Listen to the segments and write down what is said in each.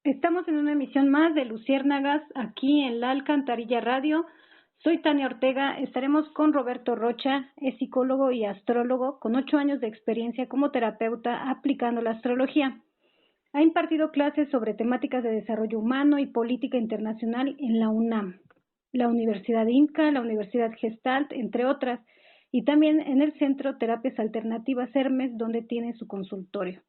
Estamos en una emisión más de Luciérnagas aquí en La Alcantarilla Radio. Soy Tania Ortega. Estaremos con Roberto Rocha, es psicólogo y astrólogo con 8 años de experiencia como terapeuta aplicando la astrología. Ha impartido clases sobre temáticas de desarrollo humano y política internacional en la UNAM, la Universidad Inca, la Universidad Gestalt, entre otras, y también en el Centro Terapias Alternativas Hermes, donde tiene su consultorio.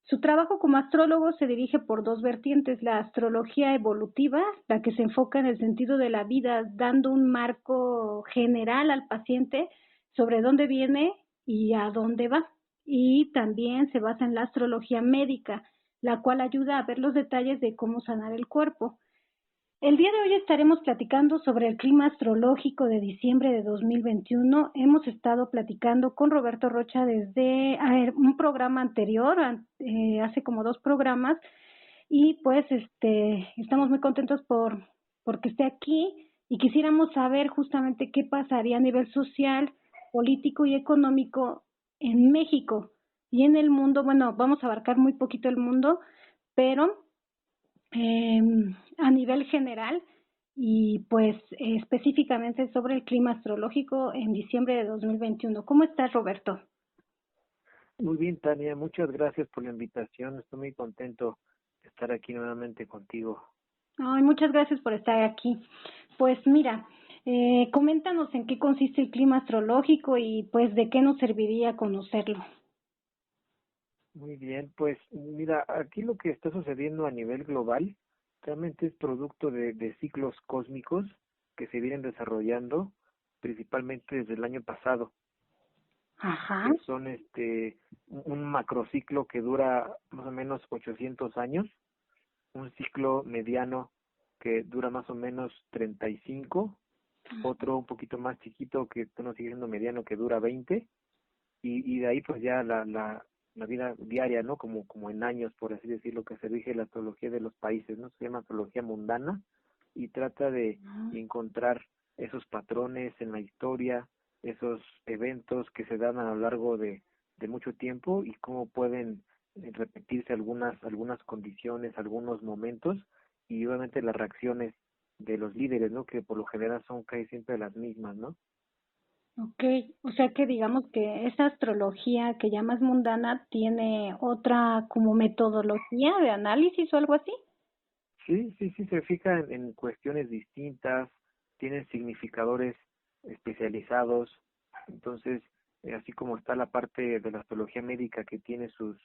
Su trabajo como astrólogo se dirige por dos vertientes: la astrología evolutiva, la que se enfoca en el sentido de la vida, dando un marco general al paciente sobre dónde viene y a dónde va. Y también se basa en la astrología médica, la cual ayuda a ver los detalles de cómo sanar el cuerpo. El día de hoy estaremos platicando sobre el clima astrológico de diciembre de 2021. Hemos estado platicando con Roberto Rocha desde un programa anterior, hace como 2 programas, y pues estamos muy contentos porque esté aquí y quisiéramos saber justamente qué pasaría a nivel social, político y económico en México y en el mundo. Bueno, vamos a abarcar muy poquito el mundo, pero eh, a nivel general y pues específicamente sobre el clima astrológico en diciembre de 2021. ¿Cómo estás, Roberto? Muy bien, Tania, muchas gracias por la invitación. Estoy muy contento de estar aquí nuevamente contigo. Ay, muchas gracias por estar aquí. Pues mira, coméntanos en qué consiste el clima astrológico y pues de qué nos serviría conocerlo. Muy bien, pues mira, aquí lo que está sucediendo a nivel global realmente es producto de ciclos cósmicos que se vienen desarrollando principalmente desde el año pasado, Ajá. que son un macrociclo que dura más o menos 800 años, un ciclo mediano que dura más o menos 35, otro un poquito más chiquito que no sigue siendo mediano que dura 20, y de ahí pues ya la vida diaria, ¿no? Como en años, por así decirlo, que se rige la astrología de los países, ¿no? Se llama astrología mundana y trata de encontrar esos patrones en la historia, esos eventos que se dan a lo largo de mucho tiempo y cómo pueden repetirse algunas condiciones, algunos momentos y obviamente las reacciones de los líderes, ¿no? Que por lo general son casi siempre las mismas, ¿no? Okay, o sea que digamos que esa astrología que llamas mundana tiene otra como metodología de análisis o algo así. Sí, sí, sí, se fija en cuestiones distintas, tienen significadores especializados, entonces, así como está la parte de la astrología médica que tiene sus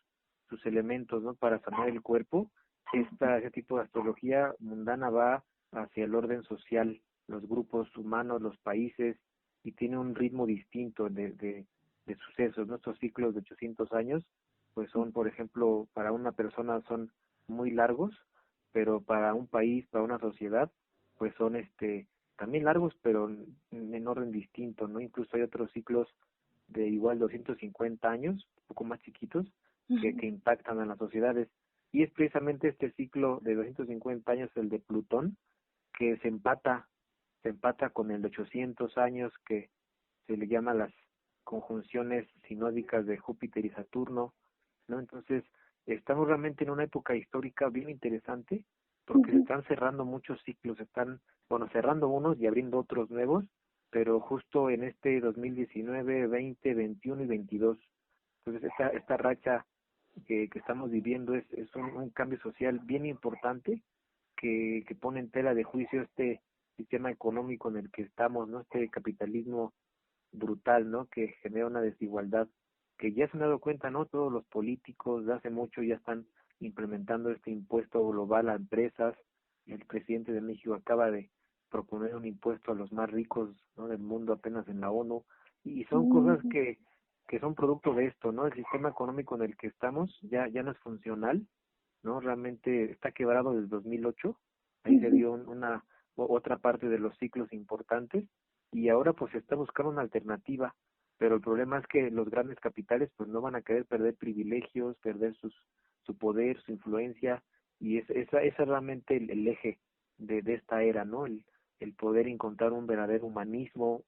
elementos, ¿no? Para sanar el cuerpo, ese tipo de astrología mundana va hacia el orden social, los grupos humanos, los países, y tiene un ritmo distinto de sucesos. Nuestros ciclos de 800 años, pues son, por ejemplo, para una persona son muy largos, pero para un país, para una sociedad, pues son también largos, pero en orden distinto, ¿no? Incluso hay otros ciclos de igual 250 años, un poco más chiquitos, que impactan a las sociedades. Y es precisamente este ciclo de 250 años, el de Plutón, que se empata con el de 800 años, que se le llama las conjunciones sinódicas de Júpiter y Saturno, ¿no? Entonces, estamos realmente en una época histórica bien interesante, porque se están cerrando muchos ciclos, están, bueno, cerrando unos y abriendo otros nuevos, pero justo en este 2019, 20, 21 y 22. Entonces, esta racha que estamos viviendo es un cambio social bien importante que pone en tela de juicio este sistema económico en el que estamos, ¿no? Este capitalismo brutal, ¿no? Que genera una desigualdad que ya se han dado cuenta, ¿no? Todos los políticos de hace mucho ya están implementando este impuesto global a empresas. El presidente de México acaba de proponer un impuesto a los más ricos, ¿no? Del mundo apenas en la ONU, y son cosas que son producto de esto, ¿no? El sistema económico en el que estamos ya no es funcional, ¿no? Realmente está quebrado desde 2008, ahí se dio otra parte de los ciclos importantes, y ahora pues se está buscando una alternativa, pero el problema es que los grandes capitales pues no van a querer perder privilegios, perder su poder, su influencia, y esa es realmente el eje de esta era, ¿no? El poder encontrar un verdadero humanismo,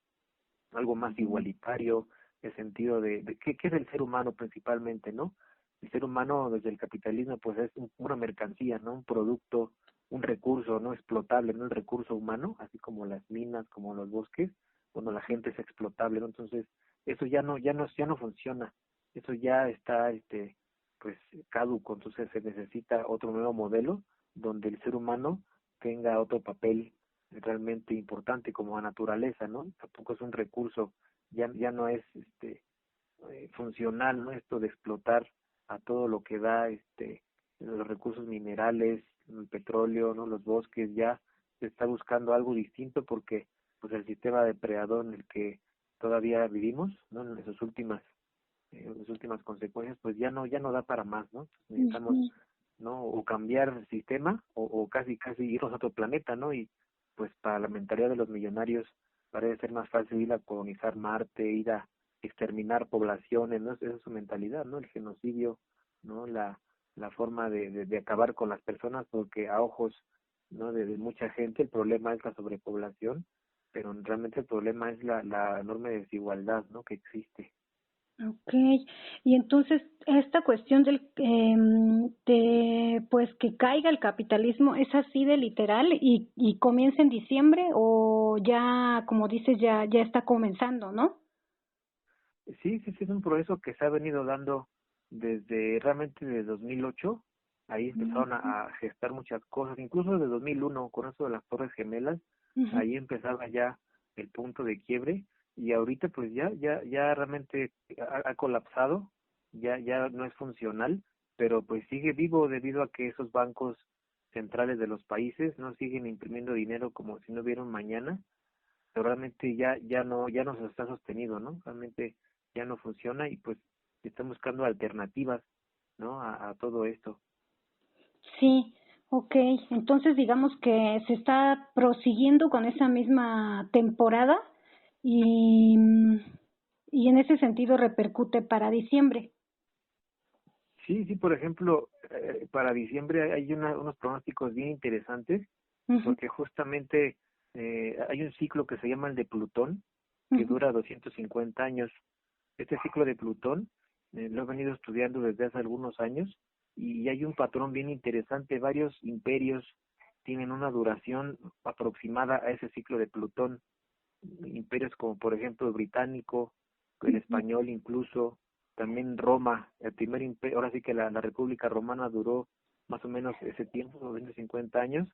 algo más igualitario, el sentido de qué es el ser humano principalmente, ¿no? el ser humano desde el capitalismo pues es una mercancía, ¿no? Un producto, un recurso no explotable, ¿no? El recurso humano, así como las minas, como los bosques, cuando la gente es explotable, ¿no? Entonces, eso ya no funciona. Eso ya está pues caduco, entonces se necesita otro nuevo modelo donde el ser humano tenga otro papel realmente importante como la naturaleza, ¿no? Tampoco es un recurso, ya no es funcional, ¿no? Esto de explotar a todo lo que da los recursos minerales, el petróleo, ¿no? Los bosques, ya se está buscando algo distinto porque pues el sistema depredador en el que todavía vivimos, ¿no? En sus últimas consecuencias, pues ya no da para más, ¿no? Necesitamos, Ujú. ¿no? O cambiar el sistema o casi irnos a otro planeta, ¿no? Y pues para la mentalidad de los millonarios parece ser más fácil ir a colonizar Marte, ir a exterminar poblaciones, ¿no? Esa es su mentalidad, ¿no? El genocidio, ¿no? La forma de acabar con las personas, porque a ojos, ¿no? De mucha gente el problema es la sobrepoblación, pero realmente el problema es la enorme desigualdad, ¿no? Que existe. Okay, y entonces esta cuestión de pues que caiga el capitalismo es así de literal y comienza en diciembre o ya como dices ya está comenzando, ¿no? Sí, es un proceso que se ha venido dando desde realmente de 2008. Ahí empezaron Ujú, a gestar muchas cosas, incluso desde 2001 con eso de las Torres Gemelas. ujú. Ahí empezaba ya el punto de quiebre y ahorita pues ya realmente ha colapsado, ya no es funcional, pero pues sigue vivo debido a que esos bancos centrales de los países no siguen imprimiendo dinero como si no hubiera un mañana, pero realmente ya no se está sostenido, ¿no? Realmente ya no funciona y pues están buscando alternativas, ¿no? A todo esto. Sí, okay, entonces digamos que se está prosiguiendo con esa misma temporada y y en ese sentido repercute para diciembre. Sí, por ejemplo, para diciembre hay unos pronósticos bien interesantes Ujú, porque justamente hay un ciclo que se llama el de Plutón que ujú, dura 250 años. Este ciclo de Plutón lo he venido estudiando desde hace algunos años y hay un patrón bien interesante. Varios imperios tienen una duración aproximada a ese ciclo de Plutón. Imperios como por ejemplo el británico, el ujú. español incluso, también Roma, el primer imperio, ahora sí que la República Romana duró más o menos ese tiempo, 250 años,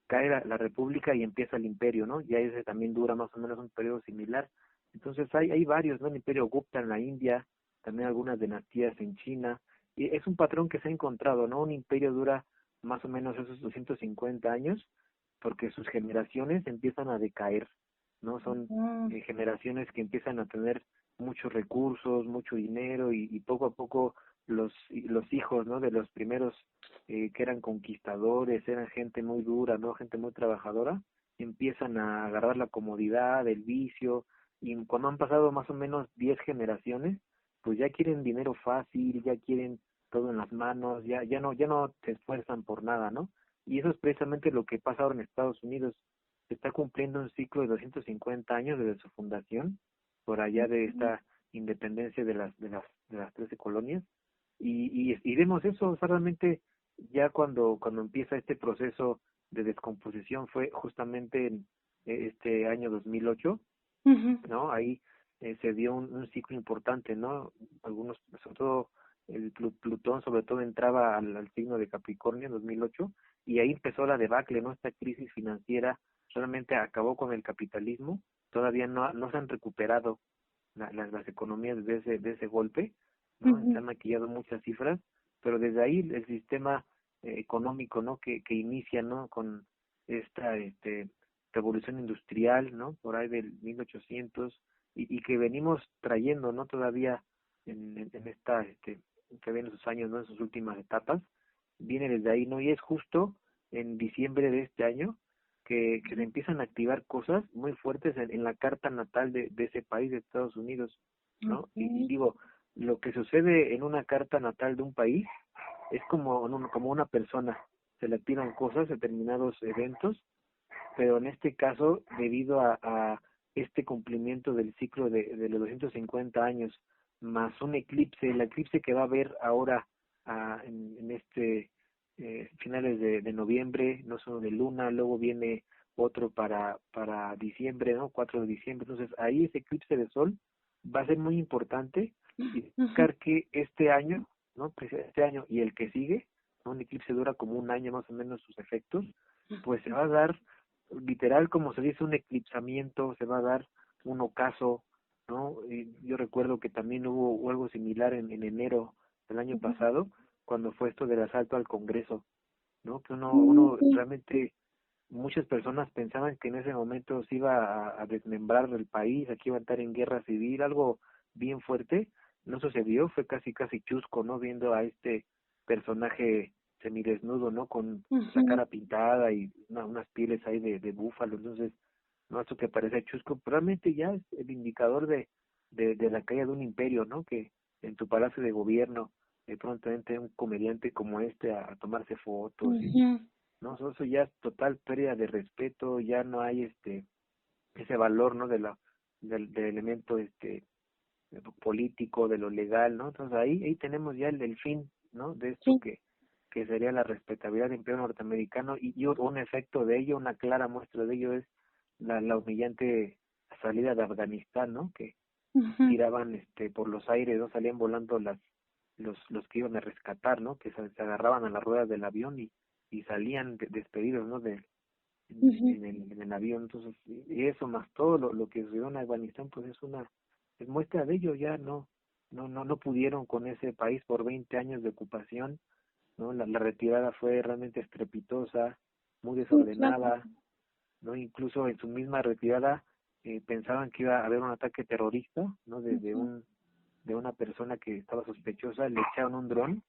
cae la República y empieza el imperio, ¿no? Ya ese también dura más o menos un periodo similar. Entonces hay varios, ¿no? El imperio Gupta en la India, también algunas dinastías en China, y es un patrón que se ha encontrado, ¿no? Un imperio dura más o menos esos 250 años porque sus generaciones empiezan a decaer, ¿no? Son Mm, generaciones que empiezan a tener muchos recursos, mucho dinero y poco a poco los hijos, ¿no? De los primeros que eran conquistadores, eran gente muy dura, ¿no? Gente muy trabajadora, empiezan a agarrar la comodidad, el vicio y cuando han pasado más o menos 10 generaciones, pues ya quieren dinero fácil, ya quieren todo en las manos, ya no se esfuerzan por nada, ¿no? Y eso es precisamente lo que pasa ahora en Estados Unidos. Se está cumpliendo un ciclo de 250 años desde su fundación, por allá de esta independencia de las 13 colonias, y vemos eso, o sea, realmente ya cuando empieza este proceso de descomposición fue justamente en este año 2008, ujú. ¿no? Ahí se dio un ciclo importante, ¿no? Algunos, sobre todo Plutón, sobre todo entraba al signo de Capricornio en 2008 y ahí empezó la debacle, ¿no? Esta crisis financiera realmente acabó con el capitalismo, todavía no se han recuperado las economías de ese golpe, ¿no? Se Ujú, han maquillado muchas cifras, pero desde ahí el sistema económico, ¿no? Que inicia, ¿no? Con esta revolución industrial, ¿no? Por ahí del 1800 y que venimos trayendo, ¿no? Todavía en esta, que viene sus años, ¿no? En sus últimas etapas, viene desde ahí, ¿no? Y es justo en diciembre de este año que se empiezan a activar cosas muy fuertes en la carta natal de ese país, de Estados Unidos, ¿no? Y okay. digo, lo que sucede en una carta natal de un país es como una persona, se le activan cosas, determinados eventos, pero en este caso, debido a este cumplimiento del ciclo de los 250 años, más un eclipse, el eclipse que va a haber ahora en finales de noviembre, no solo de luna, luego viene otro para diciembre, ¿no? 4 de diciembre. Entonces ahí ese eclipse de sol va a ser muy importante y Ujú, buscar que este año, ¿no? Pues este año y el que sigue, ¿no? Un eclipse dura como un año más o menos sus efectos, pues se va a dar literal, como se dice, un eclipsamiento, se va a dar un ocaso, ¿no? Y yo recuerdo que también hubo algo similar en enero del año ujú. pasado, cuando fue esto del asalto al Congreso, ¿no? Que uno Sí. realmente, muchas personas pensaban que en ese momento se iba a desmembrar el país, aquí iba a estar en guerra civil, algo bien fuerte, no sucedió, fue casi chusco, ¿no? Viendo a este personaje semidesnudo, ¿no? Con la Ujú. cara pintada y unas pieles ahí de búfalo, entonces, no, esto que parece chusco, pero realmente ya es el indicador de la caída de un imperio, ¿no? Que en tu palacio de gobierno de pronto entre un comediante como este a tomarse fotos y Ujú. no, eso ya es total pérdida de respeto, ya no hay ese valor, ¿no? Del elemento de lo político, de lo legal, ¿no? Entonces ahí tenemos ya el fin, ¿no? De esto Sí. que sería la respetabilidad del imperio norteamericano y un efecto de ello, una clara muestra de ello es la humillante salida de Afganistán, ¿no? Que Ujú. tiraban por los aires, ¿no? Salían volando los que iban a rescatar, ¿no? Que se agarraban a las ruedas del avión y salían despedidos, ¿no? Ujú. En el avión. Entonces, y eso más todo lo que sucedió en Afganistán, pues es muestra de ello. Ya no pudieron con ese país por 20 años de ocupación, ¿no? La retirada fue realmente estrepitosa, muy Sí, claro. desordenada, ¿no? Incluso en su misma retirada pensaban que iba a haber un ataque terrorista, ¿no? Ujú. De una persona que estaba sospechosa, le echaron un dron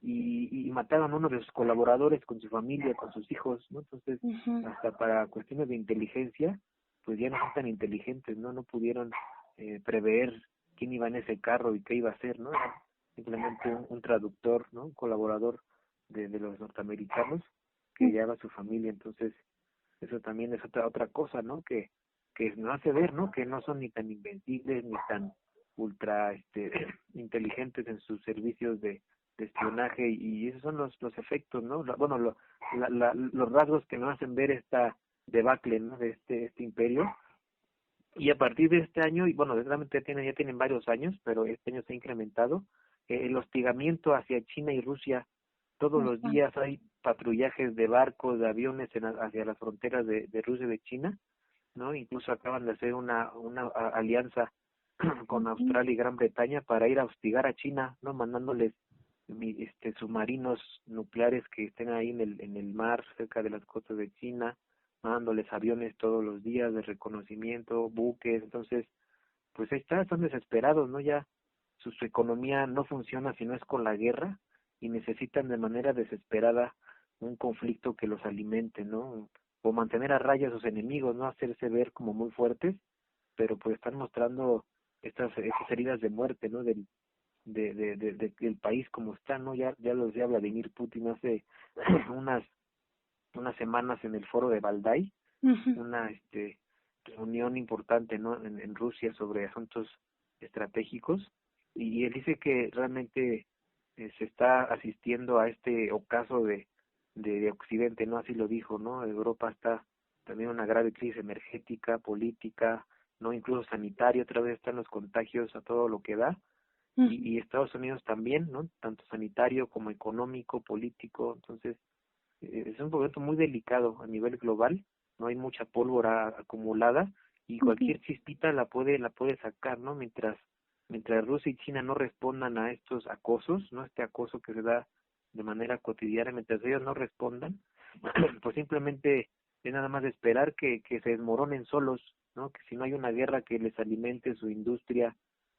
y mataron a uno de sus colaboradores con su familia, con sus hijos, ¿no? Entonces, Ujú. hasta para cuestiones de inteligencia, pues ya no son tan inteligentes, ¿no? No pudieron prever quién iba en ese carro y qué iba a hacer, ¿no? Era simplemente un traductor, ¿no? Un colaborador de los norteamericanos que llevaba a su familia, entonces eso también es otra cosa, ¿no? Que nos hace ver, ¿no? Que no son ni tan invencibles ni tan ultra inteligentes en sus servicios de espionaje y esos son los efectos, ¿no? Los rasgos que nos hacen ver esta debacle, ¿no? De este imperio y a partir de este año y bueno, realmente ya tienen varios años, pero este año se ha incrementado el hostigamiento hacia China y Rusia. Todos los Ajá. días hay patrullajes de barcos, de aviones hacia las fronteras de Rusia y de China, ¿no? Incluso acaban de hacer una alianza con Ujú. Australia y Gran Bretaña para ir a hostigar a China, ¿no? Mandándoles submarinos nucleares que estén ahí en el mar, cerca de las costas de China, mandándoles aviones todos los días de reconocimiento, buques, entonces, pues ahí está, están desesperados, ¿no? Ya su economía no funciona si no es con la guerra y necesitan de manera desesperada un conflicto que los alimente, ¿no? O mantener a raya a sus enemigos, no hacerse ver como muy fuertes, pero pues están mostrando estas heridas de muerte, ¿no? Del país como está, ¿no? Ya lo decía Vladimir Putin hace unas unas semanas en el foro de Valdai, Ujú. una reunión importante, ¿no? En Rusia sobre asuntos estratégicos y él dice que realmente se está asistiendo a este ocaso de Occidente, ¿no? Así lo dijo, ¿no? Europa está también en una grave crisis energética, política, ¿no? Incluso sanitaria, otra vez están los contagios a todo lo que da Ujú. y Estados Unidos también, ¿no? Tanto sanitario como económico, político, entonces es un momento muy delicado a nivel global, no hay mucha pólvora acumulada y Ujú. cualquier chispita la puede sacar, ¿no? Mientras Rusia y China no respondan a estos acosos, ¿no? Este acoso que se da de manera cotidiana, mientras ellos no respondan, pues simplemente es nada más de esperar que se desmoronen solos, ¿no? Que si no hay una guerra que les alimente su industria,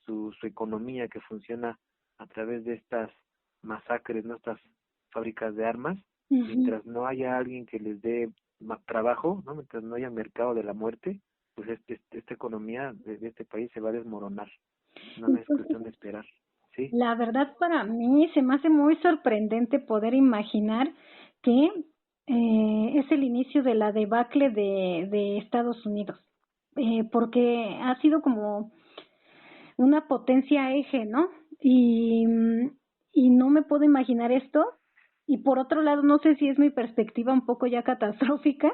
su economía que funciona a través de estas masacres, ¿no? Estas fábricas de armas, Ujú. mientras no haya alguien que les dé trabajo, ¿no? Mientras no haya mercado de la muerte, pues esta economía de este país se va a desmoronar. No es Entonces, cuestión de esperar, ¿sí? la verdad para mí se me hace muy sorprendente poder imaginar que es el inicio de la debacle de Estados Unidos, porque ha sido como una potencia eje, ¿no? Y y no me puedo imaginar esto. Y por otro lado, no sé si es mi perspectiva un poco ya catastrófica,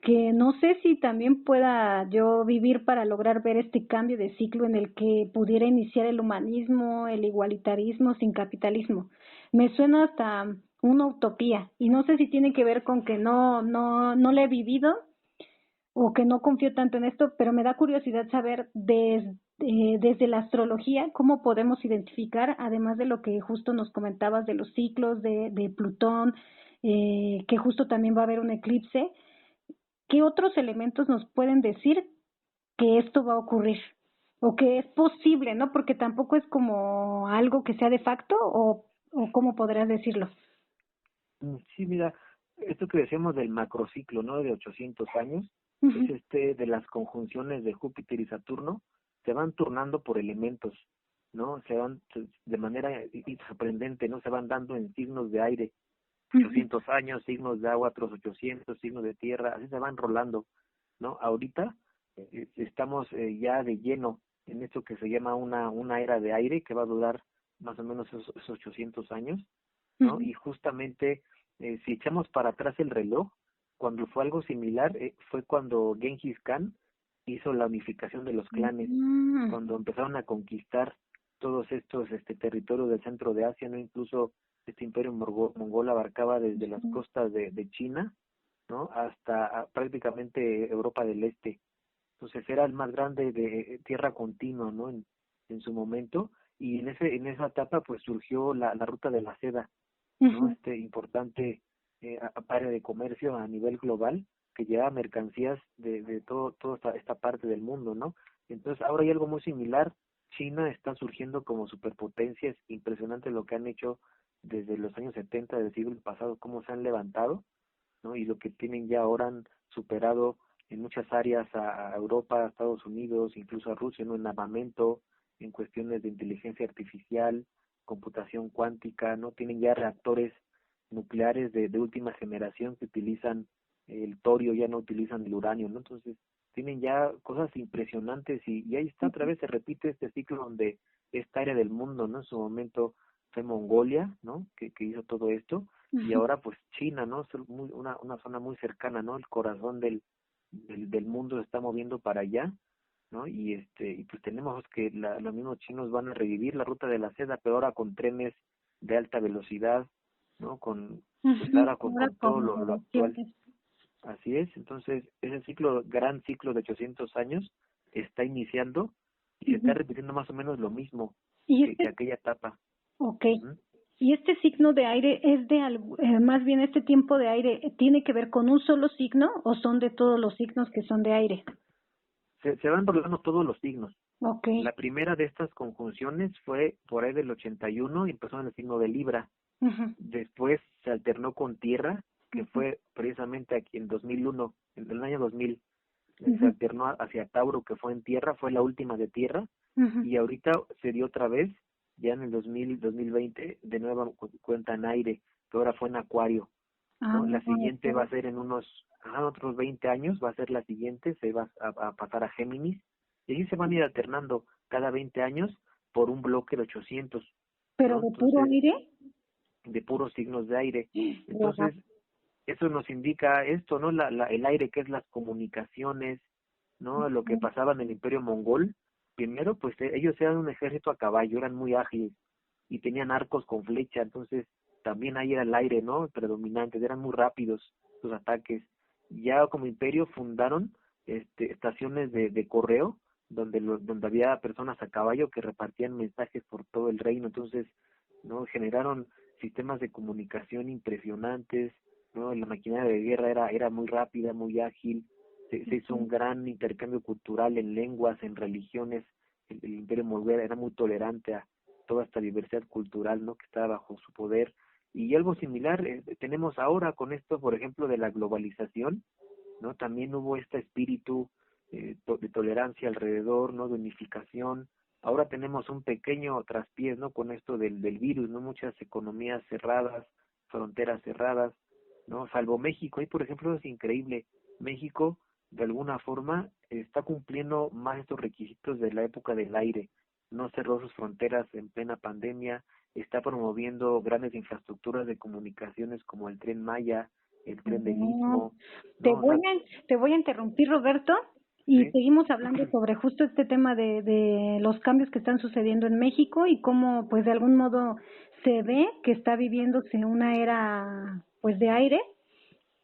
que no sé si también pueda yo vivir para lograr ver este cambio de ciclo en el que pudiera iniciar el humanismo, el igualitarismo sin capitalismo. Me suena hasta una utopía y no sé si tiene que ver con que no la he vivido o que no confío tanto en esto, pero me da curiosidad saber desde la astrología cómo podemos identificar, además de lo que justo nos comentabas de los ciclos de Plutón, que justo también va a haber un eclipse, ¿qué otros elementos nos pueden decir que esto va a ocurrir? O que es posible, ¿no? Porque tampoco es como algo que sea de facto, o ¿cómo podrías decirlo? Sí, mira, esto que decíamos del macrociclo, ¿no? De 800 años, es Ujú, de las conjunciones de Júpiter y Saturno, se van turnando por elementos, ¿no? Se van de manera sorprendente, ¿no? Se van dando en signos de aire, ujú, 800 años, signos de agua, otros 800, signos de tierra, así se van rolando, ¿no? Ahorita estamos ya de lleno en esto que se llama una era de aire que va a durar más o menos esos 800 años, ¿no? ujú. Y justamente, si echamos para atrás el reloj, cuando fue algo similar, fue cuando Genghis Khan hizo la unificación de los clanes, Mm, cuando empezaron a conquistar todos estos territorios del centro de Asia, no, incluso este imperio mongol abarcaba desde las sí. costas de China, ¿no? Hasta prácticamente Europa del Este. Entonces era el más grande de tierra continua, ¿no? En su momento, y en esa etapa pues surgió la ruta de la seda, ¿no? Ujú, Este importante área de comercio a nivel global que lleva mercancías de toda esta parte del mundo, ¿no? Entonces ahora hay algo muy similar. China está surgiendo como superpotencia, es impresionante lo que han hecho desde los años 70 del siglo pasado, cómo se han levantado, ¿no? Y lo que tienen ya ahora han superado en muchas áreas a Europa, a Estados Unidos, incluso a Rusia, ¿no? En armamento, en cuestiones de inteligencia artificial, computación cuántica, ¿no? Tienen ya reactores nucleares de última generación que utilizan el torio, ya no utilizan el uranio, ¿no? Entonces, tienen ya cosas impresionantes y ahí está otra vez, se repite este ciclo donde esta área del mundo, ¿no? En su momento fue Mongolia, ¿no? Que hizo todo esto, y ujú. ahora pues China, ¿no? Es una zona muy cercana, ¿no? El corazón del mundo se está moviendo para allá, ¿no? Y pues tenemos que los mismos chinos van a revivir la ruta de la seda, pero ahora con trenes de alta velocidad, ¿no? Pues Ujú, ahora ahora con todo con lo actual. innovaciones. Así es, entonces ese ciclo, gran ciclo de 800 años, está iniciando y se está Ujú. repitiendo más o menos lo mismo Y que este, aquella etapa. ok. Ujú. Y este signo de aire es más bien este tiempo de aire, ¿tiene que ver con un solo signo o son de todos los signos que son de aire? Se van rolando todos los signos. Ok. La primera de estas conjunciones fue por ahí del 81 y empezó en el signo de Libra. Ujú, Después se alternó con Tierra, que ujú, fue precisamente aquí en 2001, en el año 2000. Se ujú, alternó hacia Tauro, que fue en Tierra, fue la última de Tierra, ujú. y ahorita se dio otra vez, ya en el 2020, de nuevo cuenta en aire, que ahora fue en Acuario, Ah, ¿no? La siguiente va a ok. ser en otros 20 años, va a ser la siguiente, se va a pasar a Géminis, y ahí se van a ir alternando cada 20 años por un bloque de 800, Pero ¿no? de puro Entonces, aire. de puros signos de aire. Guau. Entonces, eso nos indica esto, ¿no? El aire, que es las comunicaciones, ¿no? Lo que pasaba en el Imperio Mongol. Primero, pues ellos eran un ejército a caballo, eran muy ágiles y tenían arcos con flecha, entonces también ahí era el aire, ¿no? Predominante, eran muy rápidos sus ataques. Ya como imperio fundaron estaciones de correo donde había personas a caballo que repartían mensajes por todo el reino, entonces, ¿no? Generaron sistemas de comunicación impresionantes, ¿no? La maquinaria de guerra era muy rápida, muy ágil, se hizo un gran intercambio cultural en lenguas, en religiones. El Imperio Mongol era muy tolerante a toda esta diversidad cultural, ¿no? Que estaba bajo su poder. Y algo similar tenemos ahora con esto, por ejemplo, de la globalización, ¿no? También hubo este espíritu de tolerancia alrededor, ¿no? De unificación. Ahora tenemos un pequeño traspiés, ¿no? Con esto del virus, ¿no? Muchas economías cerradas, fronteras cerradas, ¿no? Salvo México. Y, por ejemplo, es increíble. México, de alguna forma, está cumpliendo más estos requisitos de la época del aire. No cerró sus fronteras en plena pandemia, está promoviendo grandes infraestructuras de comunicaciones como el Tren Maya, el Tren del No, Istmo, ¿no? O sea, te voy a interrumpir, Roberto, y sí, seguimos hablando sobre justo este tema de los cambios que están sucediendo en México y cómo, pues, de algún modo se ve que está viviéndose una era, pues, de aire.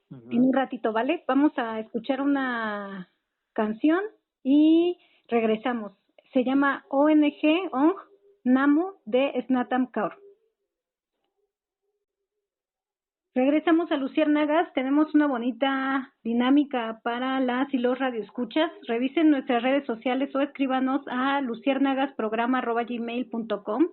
En ujú. un ratito, ¿vale? Vamos a escuchar una canción y regresamos. Se llama ONG Namu de Snatam Kaur. Regresamos a Luciérnagas, tenemos una bonita dinámica para las y los radioescuchas. Revisen nuestras redes sociales o escríbanos a luciérnagasprograma@gmail.com.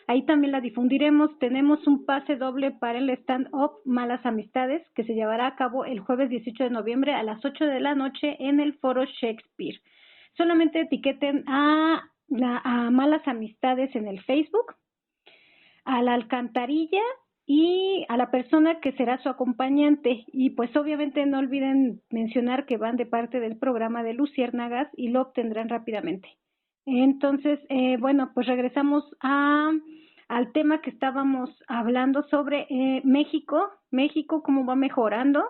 Ahí también la difundiremos. Tenemos un pase doble para el stand-up Malas Amistades que se llevará a cabo el jueves 18 de noviembre a las 8 de la noche en el Foro Shakespeare. Solamente etiqueten a Malas Amistades en el Facebook, a la Alcantarilla y a la persona que será su acompañante. Y pues obviamente no olviden mencionar que van de parte del programa de Luciérnagas y lo obtendrán rápidamente. Entonces, bueno, pues regresamos al tema que estábamos hablando sobre México. México, cómo va mejorando,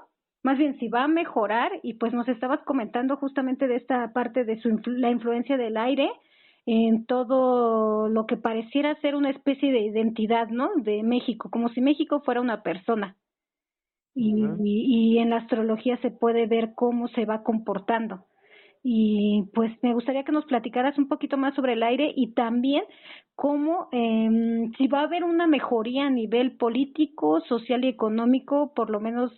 más bien si va a mejorar, y pues nos estabas comentando justamente de esta parte de la influencia del aire en todo lo que pareciera ser una especie de identidad, ¿no? De México, como si México fuera una persona. Ujú. Y en la astrología se puede ver cómo se va comportando. Y pues me gustaría que nos platicaras un poquito más sobre el aire y también cómo, si va a haber una mejoría a nivel político, social y económico, por lo menos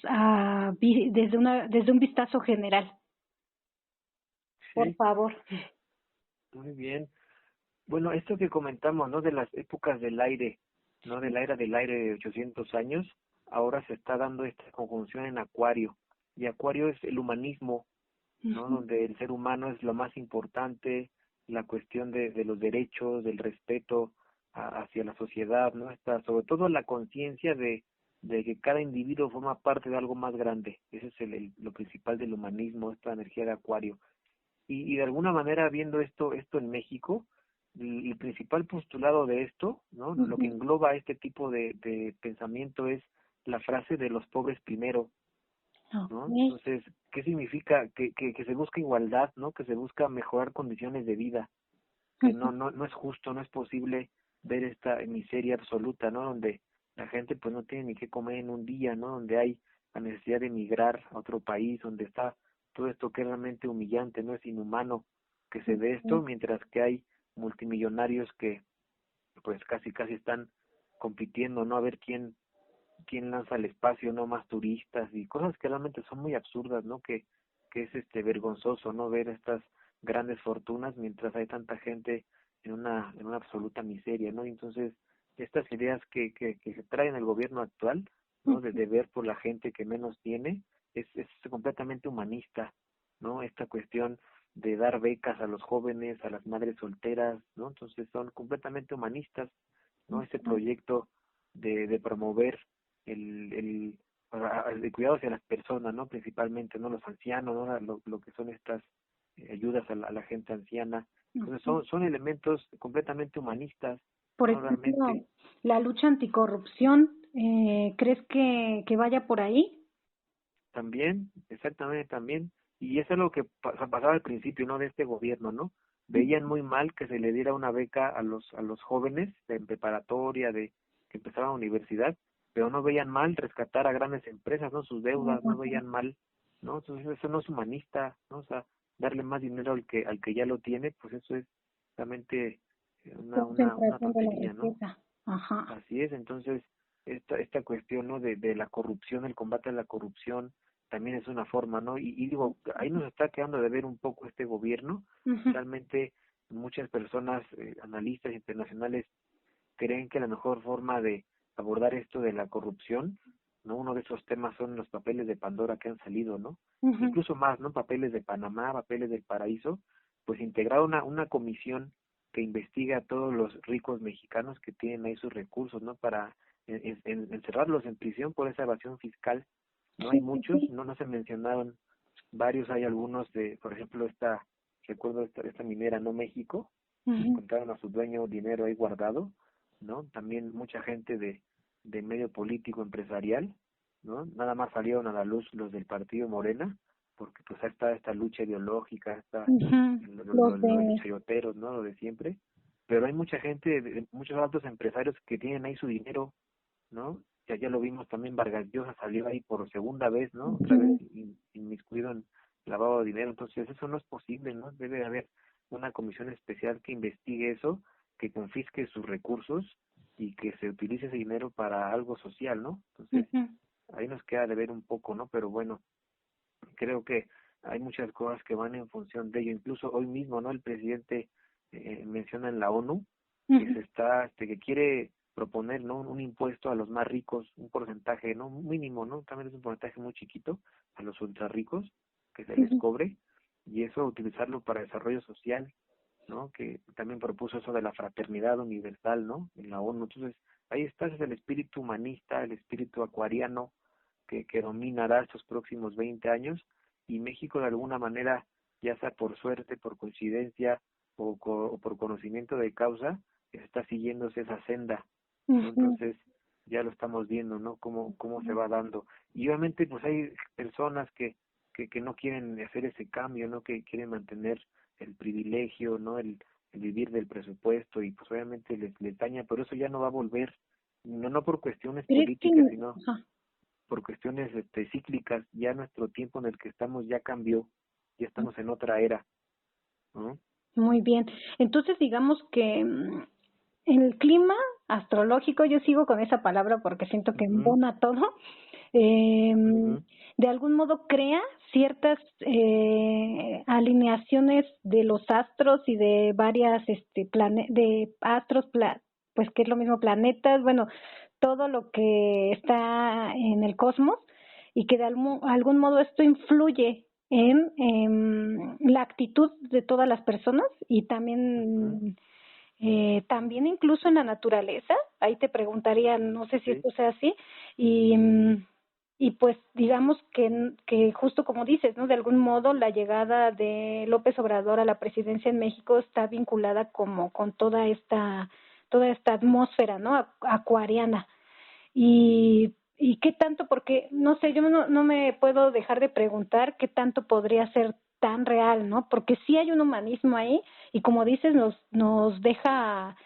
desde un vistazo general. Por Sí, favor. muy bien. Bueno, esto que comentamos, ¿no? De las épocas del aire, ¿no? De la era del aire de 800 años, ahora se está dando esta conjunción en Acuario. Y Acuario es el humanismo, ¿no? Ujú, Donde el ser humano es lo más importante, la cuestión de los derechos, del respeto hacia la sociedad, ¿no? Está sobre todo la conciencia de que cada individuo forma parte de algo más grande. Ese es lo principal del humanismo, esta energía de Acuario. Y de alguna manera viendo esto en México, el principal postulado de esto, ¿no? Lo que ujú. engloba este tipo de pensamiento es la frase de los pobres primero, ¿no? Okay. Entonces, ¿qué significa? Que se busca igualdad, ¿no? Que se busca mejorar condiciones de vida, que no es justo, no es posible ver esta miseria absoluta, ¿no? Donde la gente pues no tiene ni qué comer en un día, ¿no? Donde hay la necesidad de emigrar a otro país, donde está todo esto que es realmente humillante, ¿no? Es inhumano que se ve esto, mientras que hay multimillonarios que pues casi están compitiendo, ¿no? A ver quién lanza al espacio, no más turistas y cosas que realmente son muy absurdas, ¿no? Que es vergonzoso, ¿no? Ver estas grandes fortunas mientras hay tanta gente en una absoluta miseria, ¿no? Y entonces estas ideas que se traen el gobierno actual, ¿no? De ver por la gente que menos tiene, es completamente humanista, ¿no? Esta cuestión de dar becas a los jóvenes, a las madres solteras, ¿no? Entonces son completamente humanistas, ¿no? Este proyecto de promover el cuidado hacia las personas, ¿no? Principalmente, ¿no? Los ancianos, ¿no? Lo que son estas ayudas a la gente anciana. Entonces son elementos completamente humanistas, Por ¿no? ejemplo, Realmente la lucha anticorrupción, ¿crees que vaya por ahí? también, exactamente también, y eso es lo que pasaba al principio, ¿no? De este gobierno, ¿no? Veían muy mal que se le diera una beca a los jóvenes de preparatoria, de que empezaban la universidad, pero no veían mal rescatar a grandes empresas, ¿no? Sus deudas, no veían mal, ¿no? Entonces eso no es humanista, ¿no? O sea, darle más dinero al que ya lo tiene, pues eso es realmente una Concentración de la tontería, ¿no? riqueza. Ajá. Así es, entonces esta cuestión, ¿no? De la corrupción, el combate a la corrupción, también es una forma, ¿no? Y digo, ahí nos está quedando de ver un poco este gobierno. Ujú, Realmente muchas personas, analistas internacionales, creen que la mejor forma de abordar esto de la corrupción, ¿no? Uno de esos temas son los papeles de Pandora que han salido, ¿no? ujú. Incluso más, ¿no? Papeles de Panamá, papeles del paraíso, pues integrar una comisión que investiga a todos los ricos mexicanos que tienen ahí sus recursos, ¿no? Para encerrarlos en prisión por esa evasión fiscal. No hay Sí, sí, muchos, sí. no se mencionaron varios, hay algunos por ejemplo, recuerdo esta minera, ¿no? México, Ujú. encontraron a su dueño dinero ahí guardado, ¿no? También mucha gente de medio político empresarial, ¿no? Nada más salieron a la luz los del partido Morena, porque pues ahí está esta lucha ideológica, está Ujú. Los lo de los de... chayoteros, ¿no? Lo de siempre. Pero hay mucha gente, muchos altos empresarios que tienen ahí su dinero, ¿no? Ya lo vimos también, Vargas Llosa salió ahí por segunda vez, ¿no? Otra vez Ujú. inmiscuido en lavado de dinero. Entonces eso no es posible, ¿no? Debe haber una comisión especial que investigue eso, que confisque sus recursos y que se utilice ese dinero para algo social, ¿no? Entonces Ujú. ahí nos queda de ver un poco, ¿no? Pero bueno, creo que hay muchas cosas que van en función de ello. Incluso hoy mismo, ¿no? El presidente menciona en la ONU que Ujú. que quiere proponer, ¿no? Un impuesto a los más ricos, un porcentaje, ¿no? Mínimo, ¿no? También es un porcentaje muy chiquito a los ultra ricos que se les Ujú. cobre, y eso utilizarlo para desarrollo social, ¿no? Que también propuso eso de la fraternidad universal, ¿no? En la ONU. Entonces, ahí está, ese es el espíritu humanista, el espíritu acuariano que dominará estos próximos 20 años, y México de alguna manera, ya sea por suerte, por coincidencia o por conocimiento de causa, está siguiéndose esa senda, ¿no? Ujú. Entonces ya lo estamos viendo, ¿no? Cómo se va dando. Y obviamente pues hay personas que no quieren hacer ese cambio, ¿no? Que quieren mantener el privilegio, ¿no? El vivir del presupuesto, y pues obviamente les daña, pero eso ya no va a volver, no por cuestiones ¿Crees que... políticas, sino Ajá. por cuestiones cíclicas. Ya nuestro tiempo en el que estamos ya cambió, ya estamos en otra era, ¿no? Muy bien. Entonces, digamos que el clima astrológico, yo sigo con esa palabra porque siento que Ujú, embona todo, eh, ujú, de algún modo crea ciertas alineaciones de los astros y de varias de astros, pues que es lo mismo, planetas, bueno, todo lo que está en el cosmos, y que de algún modo esto influye en la actitud de todas las personas y ujú, también incluso en la naturaleza. Ahí te preguntaría, no sé si sí, esto sea así, y, y pues digamos que justo como dices, ¿no? De algún modo la llegada de López Obrador a la presidencia en México está vinculada como con toda esta atmósfera, ¿no? Acuariana. Y qué tanto, porque no sé, yo no me puedo dejar de preguntar qué tanto podría ser tan real, ¿no? Porque sí hay un humanismo ahí, y como dices, nos deja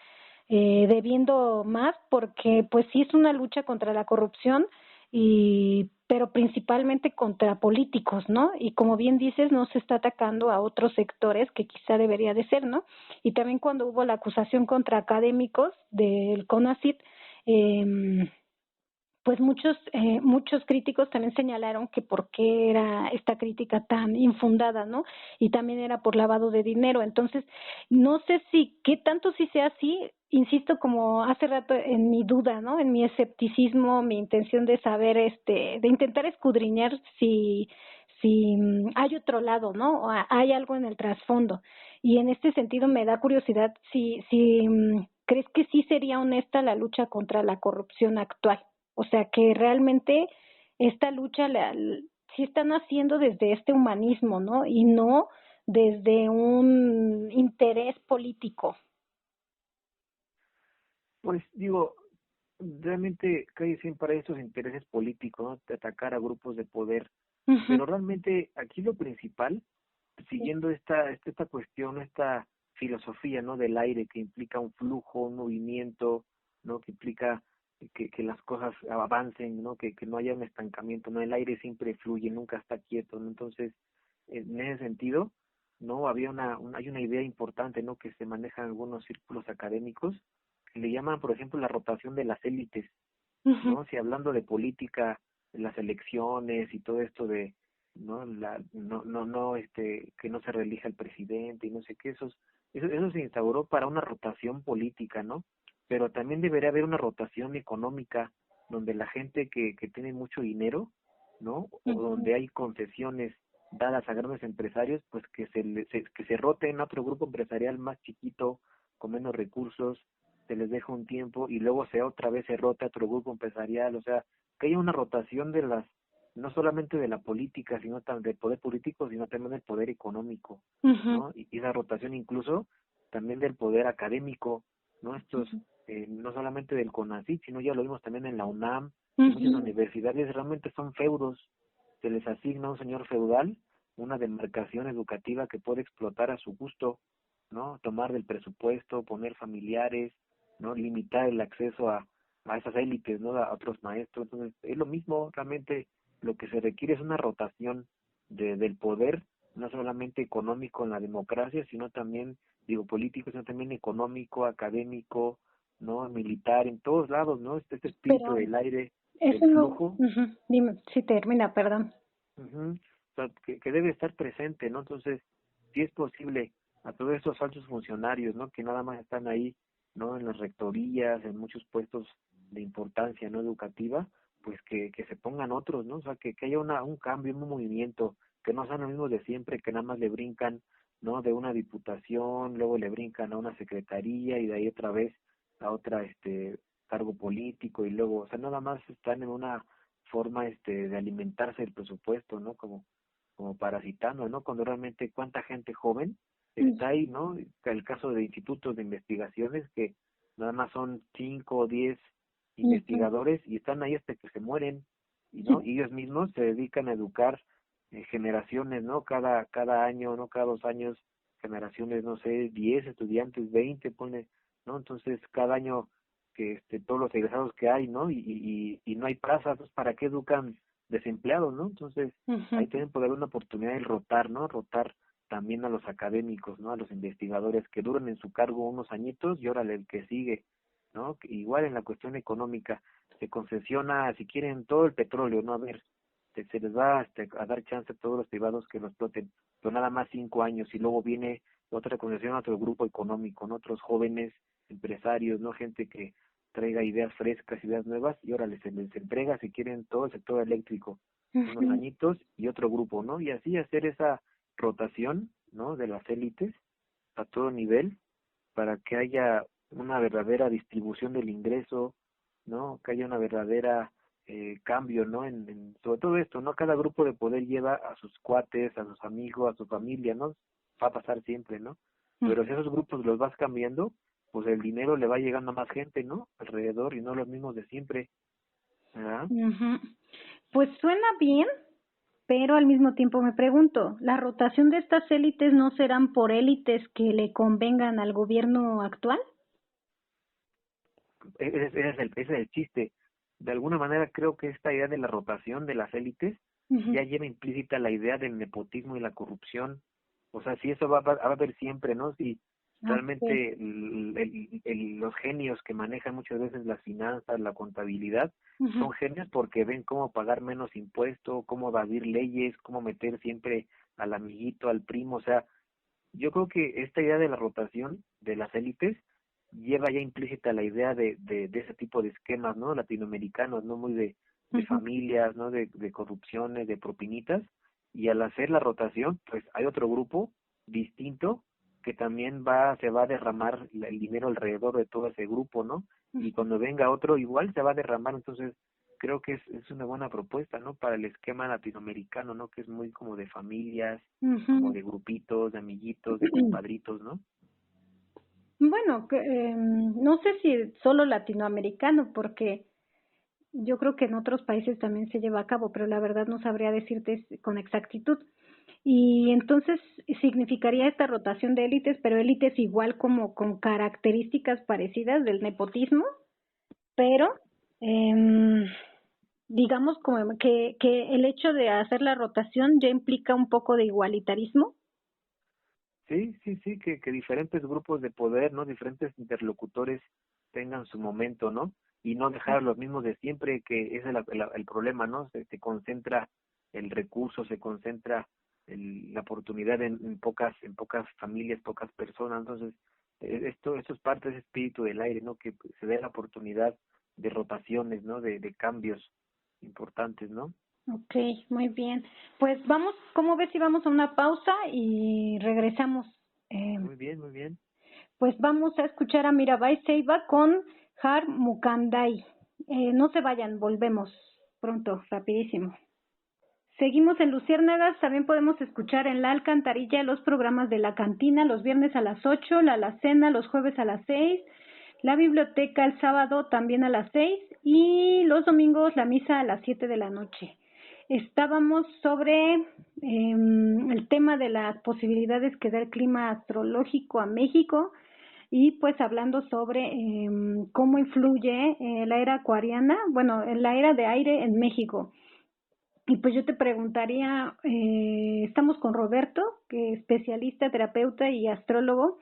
debiendo más, porque pues sí es una lucha contra la corrupción, pero principalmente contra políticos, ¿no? Y como bien dices, no se está atacando a otros sectores que quizá debería de ser, ¿no? Y también cuando hubo la acusación contra académicos del CONACYT, eh, pues muchos críticos también señalaron que por qué era esta crítica tan infundada, ¿no? Y también era por lavado de dinero. Entonces, no sé si qué tanto si sea así, insisto, como hace rato en mi duda, ¿no? En mi escepticismo, mi intención de saber de intentar escudriñar si hay otro lado, ¿no? O hay algo en el trasfondo. Y en este sentido me da curiosidad si crees que sí sería honesta la lucha contra la corrupción actual. O sea, que realmente esta lucha sí están haciendo desde este humanismo, ¿no? Y no desde un interés político. pues digo, realmente cae siempre para estos intereses políticos, ¿no? De atacar a grupos de poder, Ujú. pero realmente aquí lo principal, siguiendo esta cuestión, esta filosofía, ¿no? Del aire, que implica un flujo, un movimiento, ¿no? Que implica que las cosas avancen, ¿no? Que no haya un estancamiento, ¿no? El aire siempre fluye, nunca está quieto, ¿no? Entonces, en ese sentido, ¿no? Hay una idea importante, ¿no? Que se maneja en algunos círculos académicos, que le llaman, por ejemplo, la rotación de las élites, Ujú. ¿no? Si hablando de política, de las elecciones y todo esto de, ¿no? Que no se reelija el presidente y no sé qué, eso se instauró para una rotación política, ¿no? Pero también debería haber una rotación económica, donde la gente que tiene mucho dinero, ¿no? O Ujú. donde hay concesiones dadas a grandes empresarios, pues que se roten a otro grupo empresarial más chiquito, con menos recursos, se les deja un tiempo y luego otra vez se rota otro grupo empresarial. O sea, que haya una rotación no solamente de la política, sino también del poder político, sino también del poder económico, Ujú. ¿no? Y la rotación incluso también del poder académico, ¿no? Estos, no solamente del CONACYT, sino ya lo vimos también en la UNAM, en muchas Ujú. universidades realmente son feudos, se les asigna a un señor feudal una demarcación educativa que puede explotar a su gusto, ¿no? Tomar del presupuesto, poner familiares, ¿no? Limitar el acceso a esas élites, ¿no? A otros maestros. Entonces, es lo mismo, realmente lo que se requiere es una rotación del poder, no solamente económico en la democracia, sino también, digo, político, sino también económico, académico, ¿no? Militar, en todos lados, ¿no? Este espíritu Pero del aire, del eso no, flujo, dime, si termina, perdón. ujú, o sea, que debe estar presente, ¿no? Entonces, si es posible a todos estos altos funcionarios, ¿no? Que nada más están ahí, ¿no? En las rectorías, en muchos puestos de importancia, ¿no? Educativa, pues que se pongan otros, ¿no? O sea, que haya un cambio, un movimiento, que no sean los mismos de siempre, que nada más le brincan, ¿no? De una diputación, luego le brincan a una secretaría y de ahí otra vez a otra, cargo político y luego, o sea, nada más están en una forma de alimentarse del presupuesto, ¿no? Como parasitando, ¿no? Cuando realmente cuánta gente joven está ahí, ¿no? El caso de institutos de investigaciones que nada más son 5 o 10 Ujú. investigadores y están ahí hasta que se mueren, y no, y ellos mismos se dedican a educar generaciones, ¿no? Cada año, ¿no? Cada 2 años, generaciones, no sé, 10 estudiantes, 20 pone, ¿no? Entonces, cada año que todos los egresados que hay, ¿no? Y no hay plazas, pues, ¿para qué educan desempleados, ¿no? Entonces, ahí Ujú. tienen poder una oportunidad de rotar, ¿no? Rotar también a los académicos, ¿no? A los investigadores que duran en su cargo unos añitos y órale el que sigue, ¿no? Igual en la cuestión económica, se concesiona, si quieren, todo el petróleo, ¿no? A ver, se les va a dar chance a todos los privados que lo exploten, pero nada más 5 años y luego viene otra concesión a otro grupo económico, ¿no? Otros jóvenes empresarios, ¿no? Gente que traiga ideas frescas, ideas nuevas y órale, se les entrega si quieren todo el sector eléctrico, unos Ujú. añitos y otro grupo, ¿no? Y así hacer esa rotación, ¿no? De las élites a todo nivel para que haya una verdadera distribución del ingreso, ¿no? Que haya una verdadera cambio, ¿no? Sobre todo esto, ¿no? Cada grupo de poder lleva a sus cuates, a sus amigos, a su familia, ¿no? Va a pasar siempre, ¿no? Pero si esos grupos los vas cambiando, pues el dinero le va llegando a más gente, ¿no? Alrededor y no los mismos de siempre, ¿verdad? Ujú. Pues suena bien, pero al mismo tiempo me pregunto, ¿la rotación de estas élites no serán por élites que le convengan al gobierno actual? Ese es el chiste. De alguna manera creo que esta idea de la rotación de las élites Ujú. ya lleva implícita la idea del nepotismo y la corrupción. O sea, si eso va a haber siempre, ¿no? Si Okay. realmente los genios que manejan muchas veces las finanzas, la contabilidad, Ujú. son genios porque ven cómo pagar menos impuesto, cómo evadir leyes, cómo meter siempre al amiguito, al primo. O sea, yo creo que esta idea de la rotación de las élites lleva ya implícita la idea de ese tipo de esquemas, ¿no? Latinoamericanos, ¿no? Muy de Ujú. familias, ¿no? De corrupciones, de propinitas. Y al hacer la rotación, pues hay otro grupo distinto que también se va a derramar el dinero alrededor de todo ese grupo, ¿no? Y cuando venga otro, igual se va a derramar. Entonces, creo que es una buena propuesta, ¿no? Para el esquema latinoamericano, ¿no? Que es muy como de familias, como Ujú. de grupitos, de amiguitos, de compadritos, ¿no? Bueno, no sé si solo latinoamericano, porque yo creo que en otros países también se lleva a cabo, pero la verdad no sabría decirte con exactitud. Y entonces significaría esta rotación de élites, pero élites igual como con características parecidas del nepotismo, pero eh, digamos como que el hecho de hacer la rotación ya implica un poco de igualitarismo. Sí, sí, sí, que diferentes grupos de poder, ¿no? Diferentes interlocutores tengan su momento, ¿no? Y no dejar a los mismos de siempre, que ese es el problema, ¿no? Se concentra el recurso, se concentra la oportunidad en pocas familias, pocas personas. Entonces, esto es parte de ese espíritu del aire, ¿no? Que se dé la oportunidad de rotaciones, ¿no? De cambios importantes, ¿no? Ok, muy bien. Pues vamos, ¿cómo ves si vamos a una pausa y regresamos? Eh, Muy bien, muy bien. pues vamos a escuchar a Mirabai Seiba con Har Mukandai. No se vayan, volvemos pronto, rapidísimo. Seguimos en Luciérnagas, también podemos escuchar en La Alcantarilla los programas de La Cantina los viernes a las 8, La Alacena los jueves a las 6, la biblioteca el sábado también a las 6 y los domingos la misa a las 7 de la noche. Estábamos sobre el tema de las posibilidades que da el clima astrológico a México y pues hablando sobre cómo influye la era acuariana, bueno, la era de aire en México. Y pues yo te preguntaría, estamos con Roberto, que es especialista, terapeuta y astrólogo.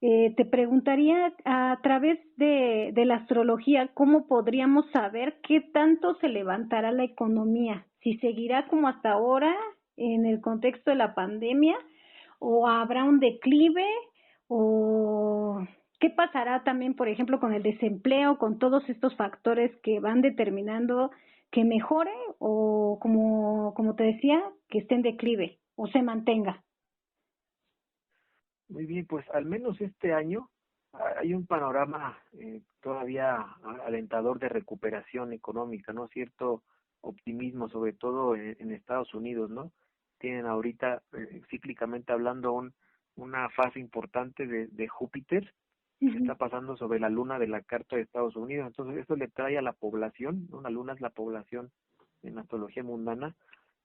Te preguntaría a través de la astrología, ¿cómo podríamos saber qué tanto se levantará la economía? Si seguirá como hasta ahora en el contexto de la pandemia o habrá un declive o qué pasará también, por ejemplo, con el desempleo, con todos estos factores que van determinando que mejore o como te decía, que esté en declive o se mantenga. Muy bien, pues al menos este año hay un panorama todavía alentador de recuperación económica, ¿no? Cierto optimismo, sobre todo en Estados Unidos, ¿no? Tienen ahorita, cíclicamente hablando, una fase importante de Júpiter que Uh-huh. está pasando sobre la luna de la carta de Estados Unidos. Entonces, eso le trae a la población, ¿no? La luna es la población en astrología mundana,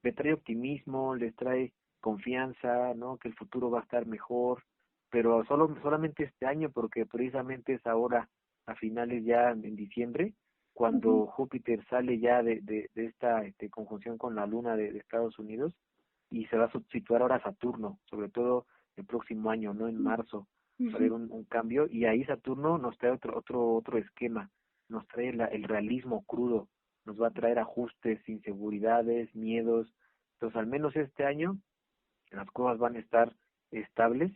le trae optimismo, les trae confianza, ¿no? Que el futuro va a estar mejor, pero solamente este año, porque precisamente es ahora, a finales ya en diciembre, Uh-huh. cuando Júpiter sale ya de esta conjunción con la luna de Estados Unidos y se va a situar ahora Saturno, sobre todo el próximo año, ¿no? En marzo va a haber Uh-huh. un cambio y ahí Saturno nos trae otro esquema, nos trae el realismo crudo, nos va a traer ajustes, inseguridades, miedos. Entonces, al menos este año las cosas van a estar estables,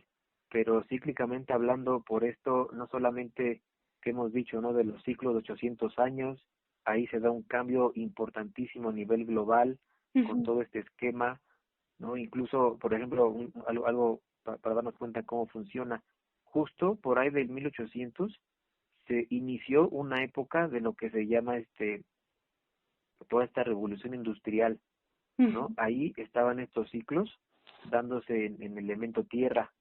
pero cíclicamente hablando, por esto no solamente que hemos dicho, ¿no? De los ciclos de 800 años, ahí se da un cambio importantísimo a nivel global con Uh-huh. todo este esquema, ¿no? Incluso, por ejemplo, algo para darnos cuenta cómo funciona. Justo por ahí del 1800 se inició una época de lo que se llama toda esta revolución industrial, Uh-huh. ¿no? Ahí estaban estos ciclos dándose en el elemento tierra,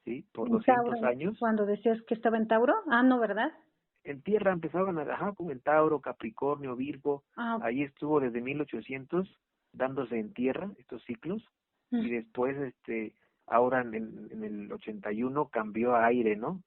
¿sí? Por En Tauro, 200 años. cuando decías que estaba en Tauro. Ah, no, ¿verdad? En tierra empezaban como en Tauro, Capricornio, Virgo. Ah, ok. Ahí estuvo desde 1800 dándose en tierra estos ciclos y después, ahora en el 81 cambió a aire, ¿no?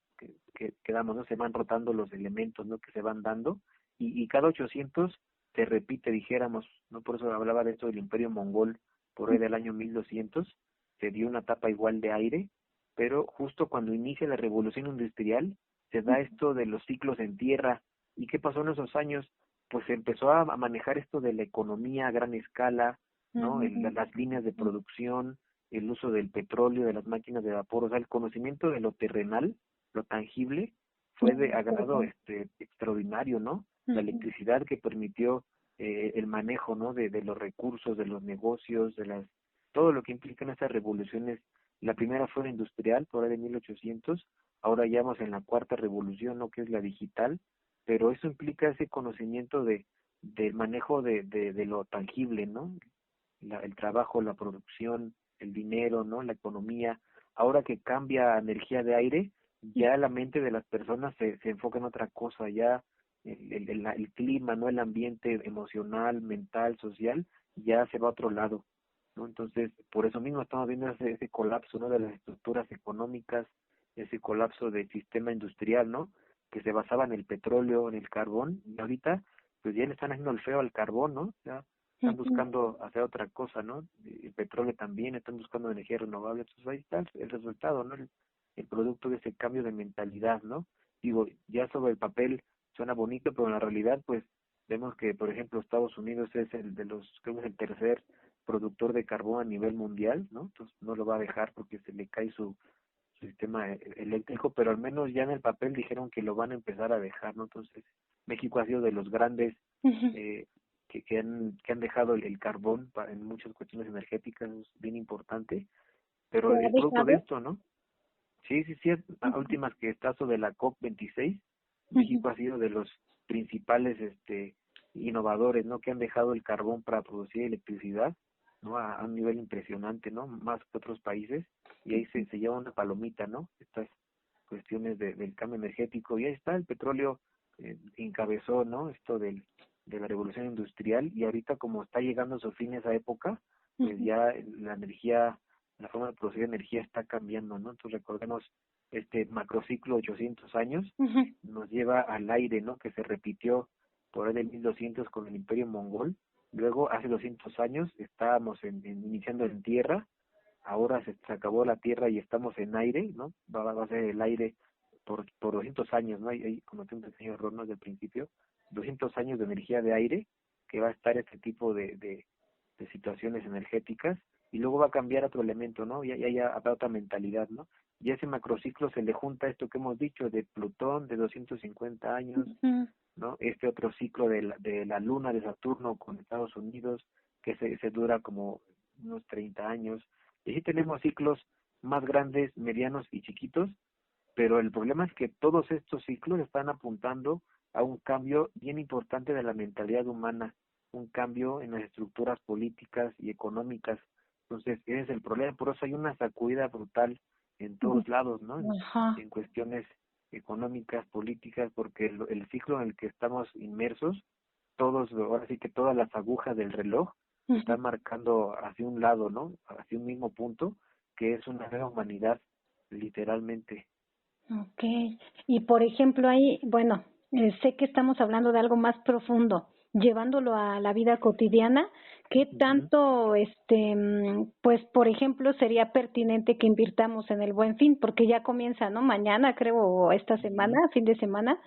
Que quedamos, ¿no? Se van rotando los elementos, ¿no? Que se van dando y cada 800 se repite, dijéramos, ¿no? Por eso hablaba de esto del Imperio Mongol, por ahí del año 1200, se dio una etapa igual de aire, pero justo cuando inicia la revolución industrial, se da esto de los ciclos en tierra. ¿Y qué pasó en esos años? Pues se empezó a manejar esto de la economía a gran escala, ¿no? Uh-huh. Las líneas de producción, el uso del petróleo, de las máquinas de vapor, o sea, el conocimiento de lo terrenal, lo tangible, fue de agrado extraordinario, ¿no? La Uh-huh. electricidad que permitió el manejo, ¿no? De los recursos, de los negocios, todo lo que implican estas revoluciones. La primera fue la industrial, por ahí de 1800, ahora ya vamos en la cuarta revolución, ¿no? Que es la digital, pero eso implica ese conocimiento del manejo de lo tangible, ¿no? El trabajo, la producción, el dinero, ¿no? La economía. Ahora que cambia a energía de aire, ya la mente de las personas se enfoca en otra cosa, ya el clima, ¿no? El ambiente emocional, mental, social, ya se va a otro lado, ¿no? Entonces, por eso mismo estamos viendo ese colapso, ¿no? De las estructuras económicas, ese colapso del sistema industrial, ¿no? Que se basaba en el petróleo, en el carbón, y ahorita, pues ya le están haciendo el feo al carbón, ¿no? Ya están Uh-huh. buscando hacer otra cosa, ¿no? El petróleo también, están buscando energía renovable, entonces ahí está el resultado, ¿no? El producto de ese cambio de mentalidad, ¿no? Digo, ya sobre el papel suena bonito, pero en la realidad, pues, vemos que, por ejemplo, Estados Unidos es creo que es el tercer productor de carbón a nivel mundial, ¿no? Entonces no lo va a dejar porque se le cae su sistema eléctrico, pero al menos ya en el papel dijeron que lo van a empezar a dejar, ¿no? Entonces, México ha sido de los grandes Uh-huh. eh, que han dejado el carbón en muchas cuestiones energéticas, es bien importante, ¿Se pero ha es producto de dejado? esto, ¿no? Sí, sí, sí, a Uh-huh. últimas que está sobre la COP26, Uh-huh. México ha sido de los principales innovadores, ¿no? Que han dejado el carbón para producir electricidad, ¿no? A un nivel impresionante, ¿no? Más que otros países, y ahí se lleva una palomita, ¿no? cuestiones del cambio energético, y ahí está, el petróleo encabezó, ¿no? Esto de la revolución industrial, y ahorita como está llegando a su fin esa época, pues ya la energía, la forma de producir energía está cambiando, ¿no? Entonces recordemos este macrociclo 800 años, nos lleva al aire, ¿no? Que se repitió por ahí del 1200 con el Imperio Mongol. Luego, hace 200 años, estábamos iniciando en tierra, ahora se acabó la tierra y estamos en aire, ¿no? Va a ser el aire por 200 años, ¿no? Hay como un pequeño error, ¿no? Desde el principio, 200 años de energía de aire, que va a estar este tipo de situaciones energéticas, y luego va a cambiar otro elemento, ¿no? Ya habrá otra mentalidad, ¿no? Y a ese macrociclo se le junta esto que hemos dicho de Plutón de 250 años, ¿no? Este otro ciclo de la luna de Saturno con Estados Unidos, que se dura como unos 30 años. Y así tenemos ciclos más grandes, medianos y chiquitos, pero el problema es que todos estos ciclos están apuntando a un cambio bien importante de la mentalidad humana, un cambio en las estructuras políticas y económicas. Entonces, ese es el problema, por eso hay una sacudida brutal en todos lados, ¿no? En cuestiones económicas, políticas, porque el ciclo en el que estamos inmersos, ahora sí que todas las agujas del reloj están marcando hacia un lado, ¿no? Hacia un mismo punto, que es una nueva humanidad, literalmente. Okay. Y por ejemplo ahí, bueno, sé que estamos hablando de algo más profundo, llevándolo a la vida cotidiana, ¿qué tanto, pues por ejemplo, sería pertinente que invirtamos en el Buen Fin? Porque ya comienza, ¿no? Mañana, creo, o esta semana, fin de semana.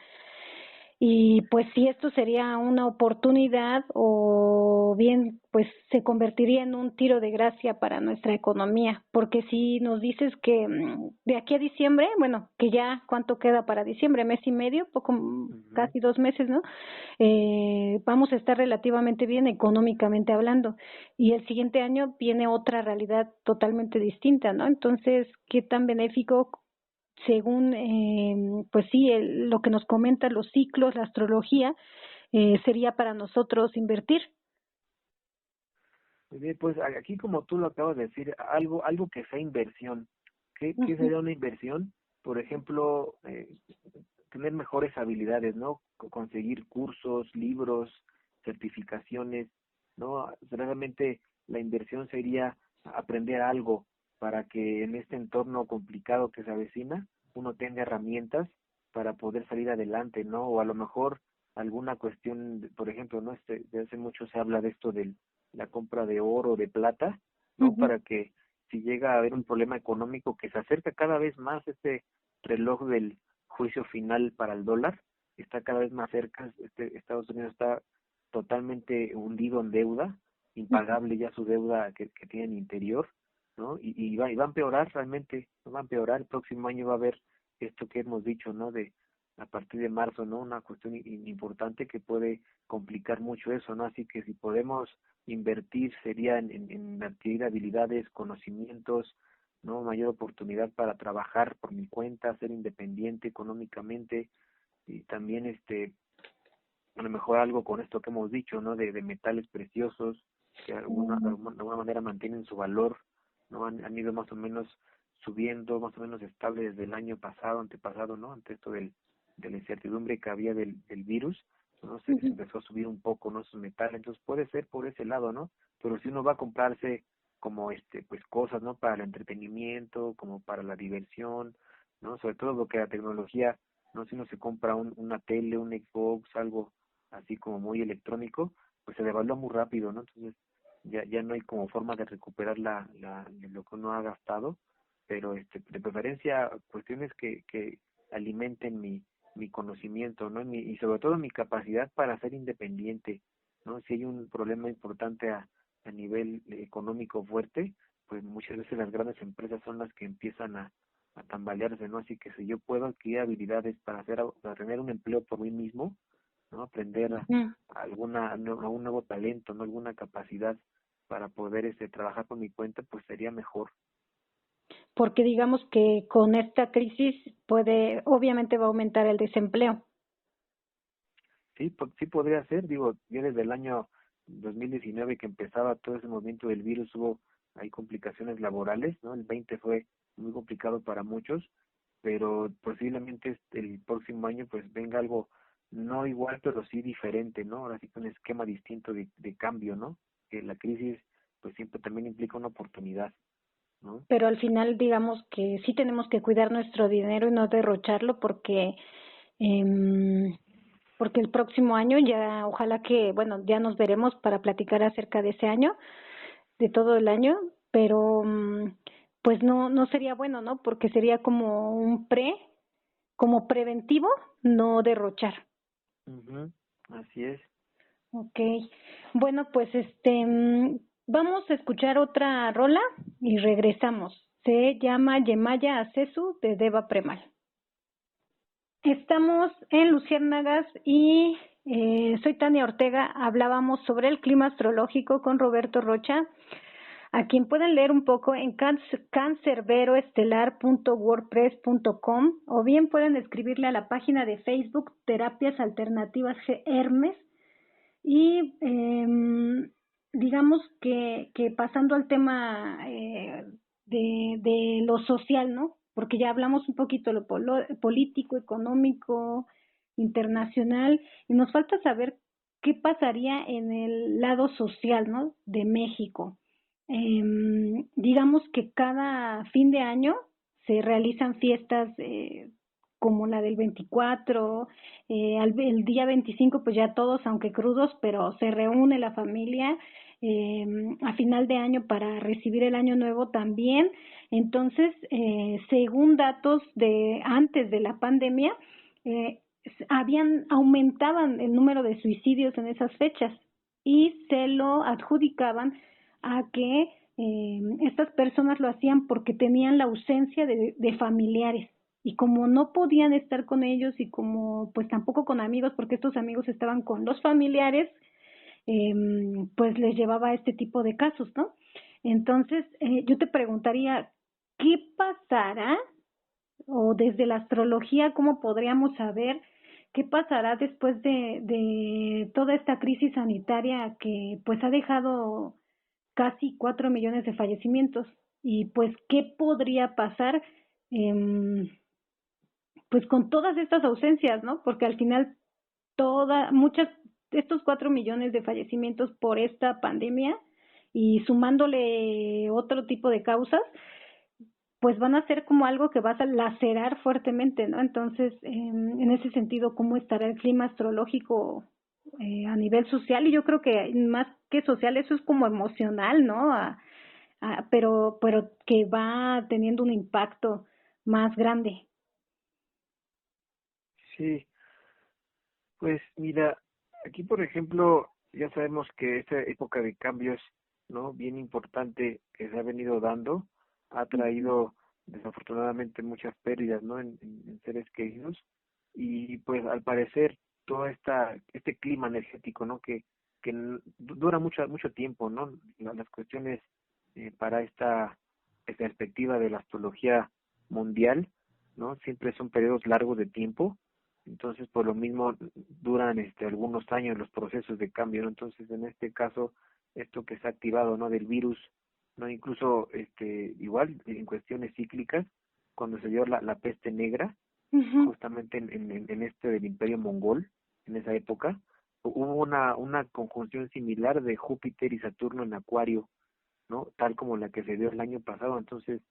Y pues si esto sería una oportunidad o bien pues se convertiría en un tiro de gracia para nuestra economía, porque si nos dices que de aquí a diciembre, bueno, que ya cuánto queda para diciembre, mes y medio, poco, casi 2 meses, ¿no? Vamos a estar relativamente bien económicamente hablando, y el siguiente año viene otra realidad totalmente distinta, ¿no? Entonces, ¿qué tan benéfico, según pues sí, lo que nos comentan los ciclos, la astrología, sería para nosotros invertir? Muy bien, pues aquí como tú lo acabas de decir, algo que sea inversión. ¿Qué sería una inversión? Por ejemplo, tener mejores habilidades, ¿no? Conseguir cursos, libros, certificaciones, ¿no? Realmente la inversión sería aprender algo para que en este entorno complicado que se avecina, uno tenga herramientas para poder salir adelante, ¿no? O a lo mejor alguna cuestión, por ejemplo, ¿no? De hace mucho se habla de esto de la compra de oro, de plata, ¿no? Para que si llega a haber un problema económico que se acerca cada vez más este reloj del juicio final para el dólar, está cada vez más cerca. Estados Unidos está totalmente hundido en deuda, impagable ya su deuda que tiene en interior, ¿no? Y va a empeorar realmente, va a empeorar. El próximo año va a haber esto que hemos dicho, ¿no? De a partir de marzo, ¿no? Una cuestión importante que puede complicar mucho eso, ¿no? Así que si podemos invertir sería en adquirir habilidades, conocimientos, ¿no? Mayor oportunidad para trabajar por mi cuenta, ser independiente económicamente, y también a lo mejor algo con esto que hemos dicho, ¿no? De metales preciosos que de alguna manera mantienen su valor, ¿no? Han ido más o menos subiendo, más o menos estable desde el año pasado, antepasado, ¿no? Ante esto de la incertidumbre que había del virus, ¿no? Se empezó a subir un poco, ¿no? Sus metales, entonces puede ser por ese lado, ¿no? Pero si uno va a comprarse como pues cosas, ¿no? Para el entretenimiento, como para la diversión, ¿no? Sobre todo lo que la tecnología, ¿no? Si uno se compra una tele, un Xbox, algo así como muy electrónico, pues se devalúa muy rápido, ¿no? Entonces ya no hay como forma de recuperar lo que uno ha gastado, pero de preferencia cuestiones que alimenten mi conocimiento, ¿no? Y sobre todo mi capacidad para ser independiente, ¿no? Si hay un problema importante a nivel económico fuerte, pues muchas veces las grandes empresas son las que empiezan a tambalearse, ¿no? Así que si yo puedo adquirir habilidades para tener un empleo por mí mismo, ¿no? Aprender algún nuevo talento, ¿no? Alguna capacidad para poder trabajar por mi cuenta, pues sería mejor. Porque digamos que con esta crisis obviamente va a aumentar el desempleo. Sí, sí podría ser, digo, ya desde el año 2019 que empezaba todo ese movimiento del virus, hay complicaciones laborales, ¿no? El 20 fue muy complicado para muchos, pero posiblemente el próximo año pues venga algo no igual, pero sí diferente, ¿no? Ahora sí con un esquema distinto de cambio, ¿no? Que la crisis pues siempre también implica una oportunidad, ¿no? Pero al final digamos que sí tenemos que cuidar nuestro dinero y no derrocharlo em, porque el próximo año ya, ojalá que, bueno, ya nos veremos para platicar acerca de ese año, de todo el año, pero pues no sería bueno, ¿no? Porque sería como como preventivo, no derrochar. Ujú, así es. Okay. Bueno, pues vamos a escuchar otra rola y regresamos. Se llama Yemaya Acesu de Deva Premal. Estamos en Luciérnagas y soy Tania Ortega. Hablábamos sobre el clima astrológico con Roberto Rocha, a quien pueden leer un poco en cancerberoestelar.wordpress.com o bien pueden escribirle a la página de Facebook Terapias Alternativas G. Hermes. Y digamos que pasando al tema de lo social, ¿no? Porque ya hablamos un poquito de lo político, económico, internacional, y nos falta saber qué pasaría en el lado social, ¿no? De México. Digamos que cada fin de año se realizan fiestas como la del 24, el día 25 pues ya todos, aunque crudos, pero se reúne la familia a final de año para recibir el año nuevo también. Entonces, según datos de antes de la pandemia, eh, aumentaban el número de suicidios en esas fechas y se lo adjudicaban a que estas personas lo hacían porque tenían la ausencia de familiares y como no podían estar con ellos y como pues tampoco con amigos porque estos amigos estaban con los familiares, eh, pues les llevaba a este tipo de casos, ¿no? Entonces, yo te preguntaría, ¿qué pasará o desde la astrología cómo podríamos saber qué pasará después de toda esta crisis sanitaria que pues ha dejado casi 4 millones de fallecimientos y pues qué podría pasar eh, pues con todas estas ausencias, ¿no? Porque al final estos 4 millones de fallecimientos por esta pandemia y sumándole otro tipo de causas, pues van a ser como algo que va a lacerar fuertemente, ¿no? Entonces, en ese sentido, ¿cómo estará el clima astrológico a nivel social? Y yo creo que más que social, eso es como emocional, ¿no? Pero que va teniendo un impacto más grande. Sí, pues mira, aquí por ejemplo, ya sabemos que esta época de cambios, ¿no? Bien importante que se ha venido dando, ha traído desafortunadamente muchas pérdidas, ¿no? En seres queridos y pues al parecer todo este clima energético, ¿no? Que dura mucho tiempo, ¿no? Las cuestiones para esta perspectiva de la astrología mundial, ¿no? Siempre son periodos largos de tiempo, entonces por lo mismo duran algunos años los procesos de cambio, ¿no? Entonces en este caso esto que se ha activado, ¿no? Del virus, no, incluso igual en cuestiones cíclicas, cuando se dio la peste negra, Uh-huh. justamente en este del Imperio Mongol, en esa época, hubo una conjunción similar de Júpiter y Saturno en Acuario, ¿no? Tal como la que se dio el año pasado. Entonces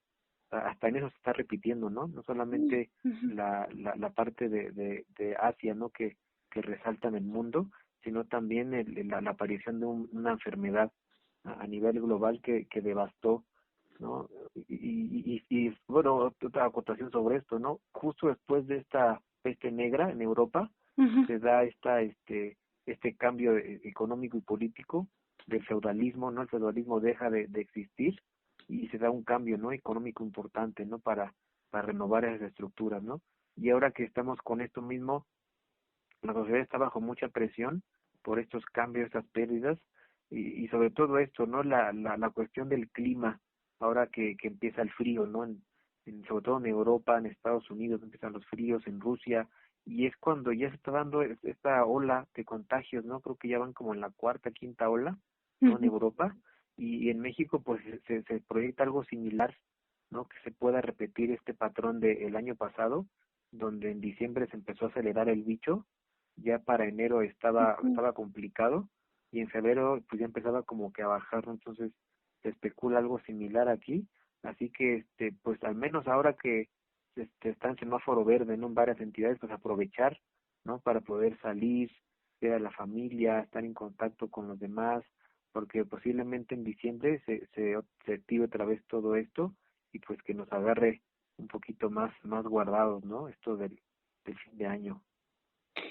hasta en eso se está repitiendo, ¿no? No solamente Uh-huh. la parte de Asia, ¿no? Que resalta en el mundo, sino también la aparición de una enfermedad a nivel global que devastó, ¿no? Bueno, otra acotación sobre esto, ¿no? Justo después de esta peste negra en Europa, Uh-huh. se da este cambio económico y político del feudalismo, ¿no? El feudalismo deja de existir y se da un cambio, ¿no? Económico importante, ¿no? Para renovar esas estructuras, ¿no? Y ahora que estamos con esto mismo, la sociedad está bajo mucha presión por estos cambios, estas pérdidas y sobre todo esto, ¿no? La cuestión del clima, ahora que empieza el frío, ¿no? Sobre todo en Europa, en Estados Unidos empiezan los fríos, en Rusia, y es cuando ya se está dando esta ola de contagios, ¿no? Creo que ya van como en la cuarta, quinta ola, ¿no? En Uh-huh. Europa, y en México pues se proyecta algo similar, ¿no? Que se pueda repetir este patrón del año pasado, donde en diciembre se empezó a acelerar el bicho, ya para enero Ujú. estaba complicado, y en febrero pues ya empezaba como que a bajar, ¿no? Entonces se especula algo similar aquí, así que pues al menos ahora que está en semáforo verde, ¿no? En varias entidades, pues aprovechar, ¿no? Para poder salir, ver a la familia, estar en contacto con los demás, porque posiblemente en diciembre se active otra vez todo esto y pues que nos agarre un poquito más guardados, ¿no? Esto del fin de año.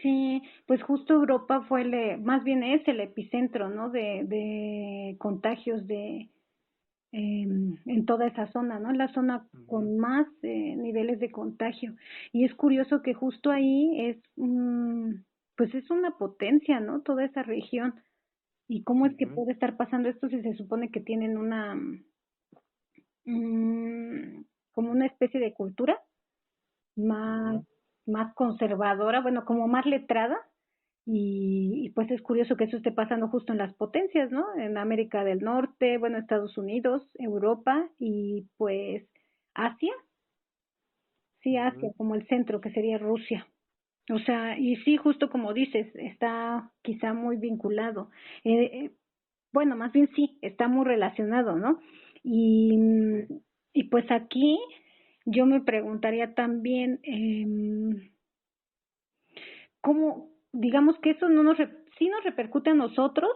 Sí, pues justo Europa fue más bien es el epicentro, ¿no? De contagios en toda esa zona, ¿no? La zona Ujú, con más niveles de contagio. Y es curioso que justo ahí pues es una potencia, ¿no? Toda esa región. ¿Y cómo es que ujú, puede estar pasando esto si se supone que tienen mm, como una especie de cultura más, ujú, más conservadora, bueno, como más letrada? Y pues es curioso que eso esté pasando justo en las potencias, ¿no? En América del Norte, bueno, Estados Unidos, Europa y pues Asia, sí, Asia, ujú. como el centro que sería Rusia. O sea, y sí, justo como dices, está quizá muy vinculado. Eh, eh, bueno, más bien sí, está muy relacionado, ¿no? Y, Sí. y pues aquí yo me preguntaría también, ¿cómo, digamos que eso no sí nos repercute a nosotros,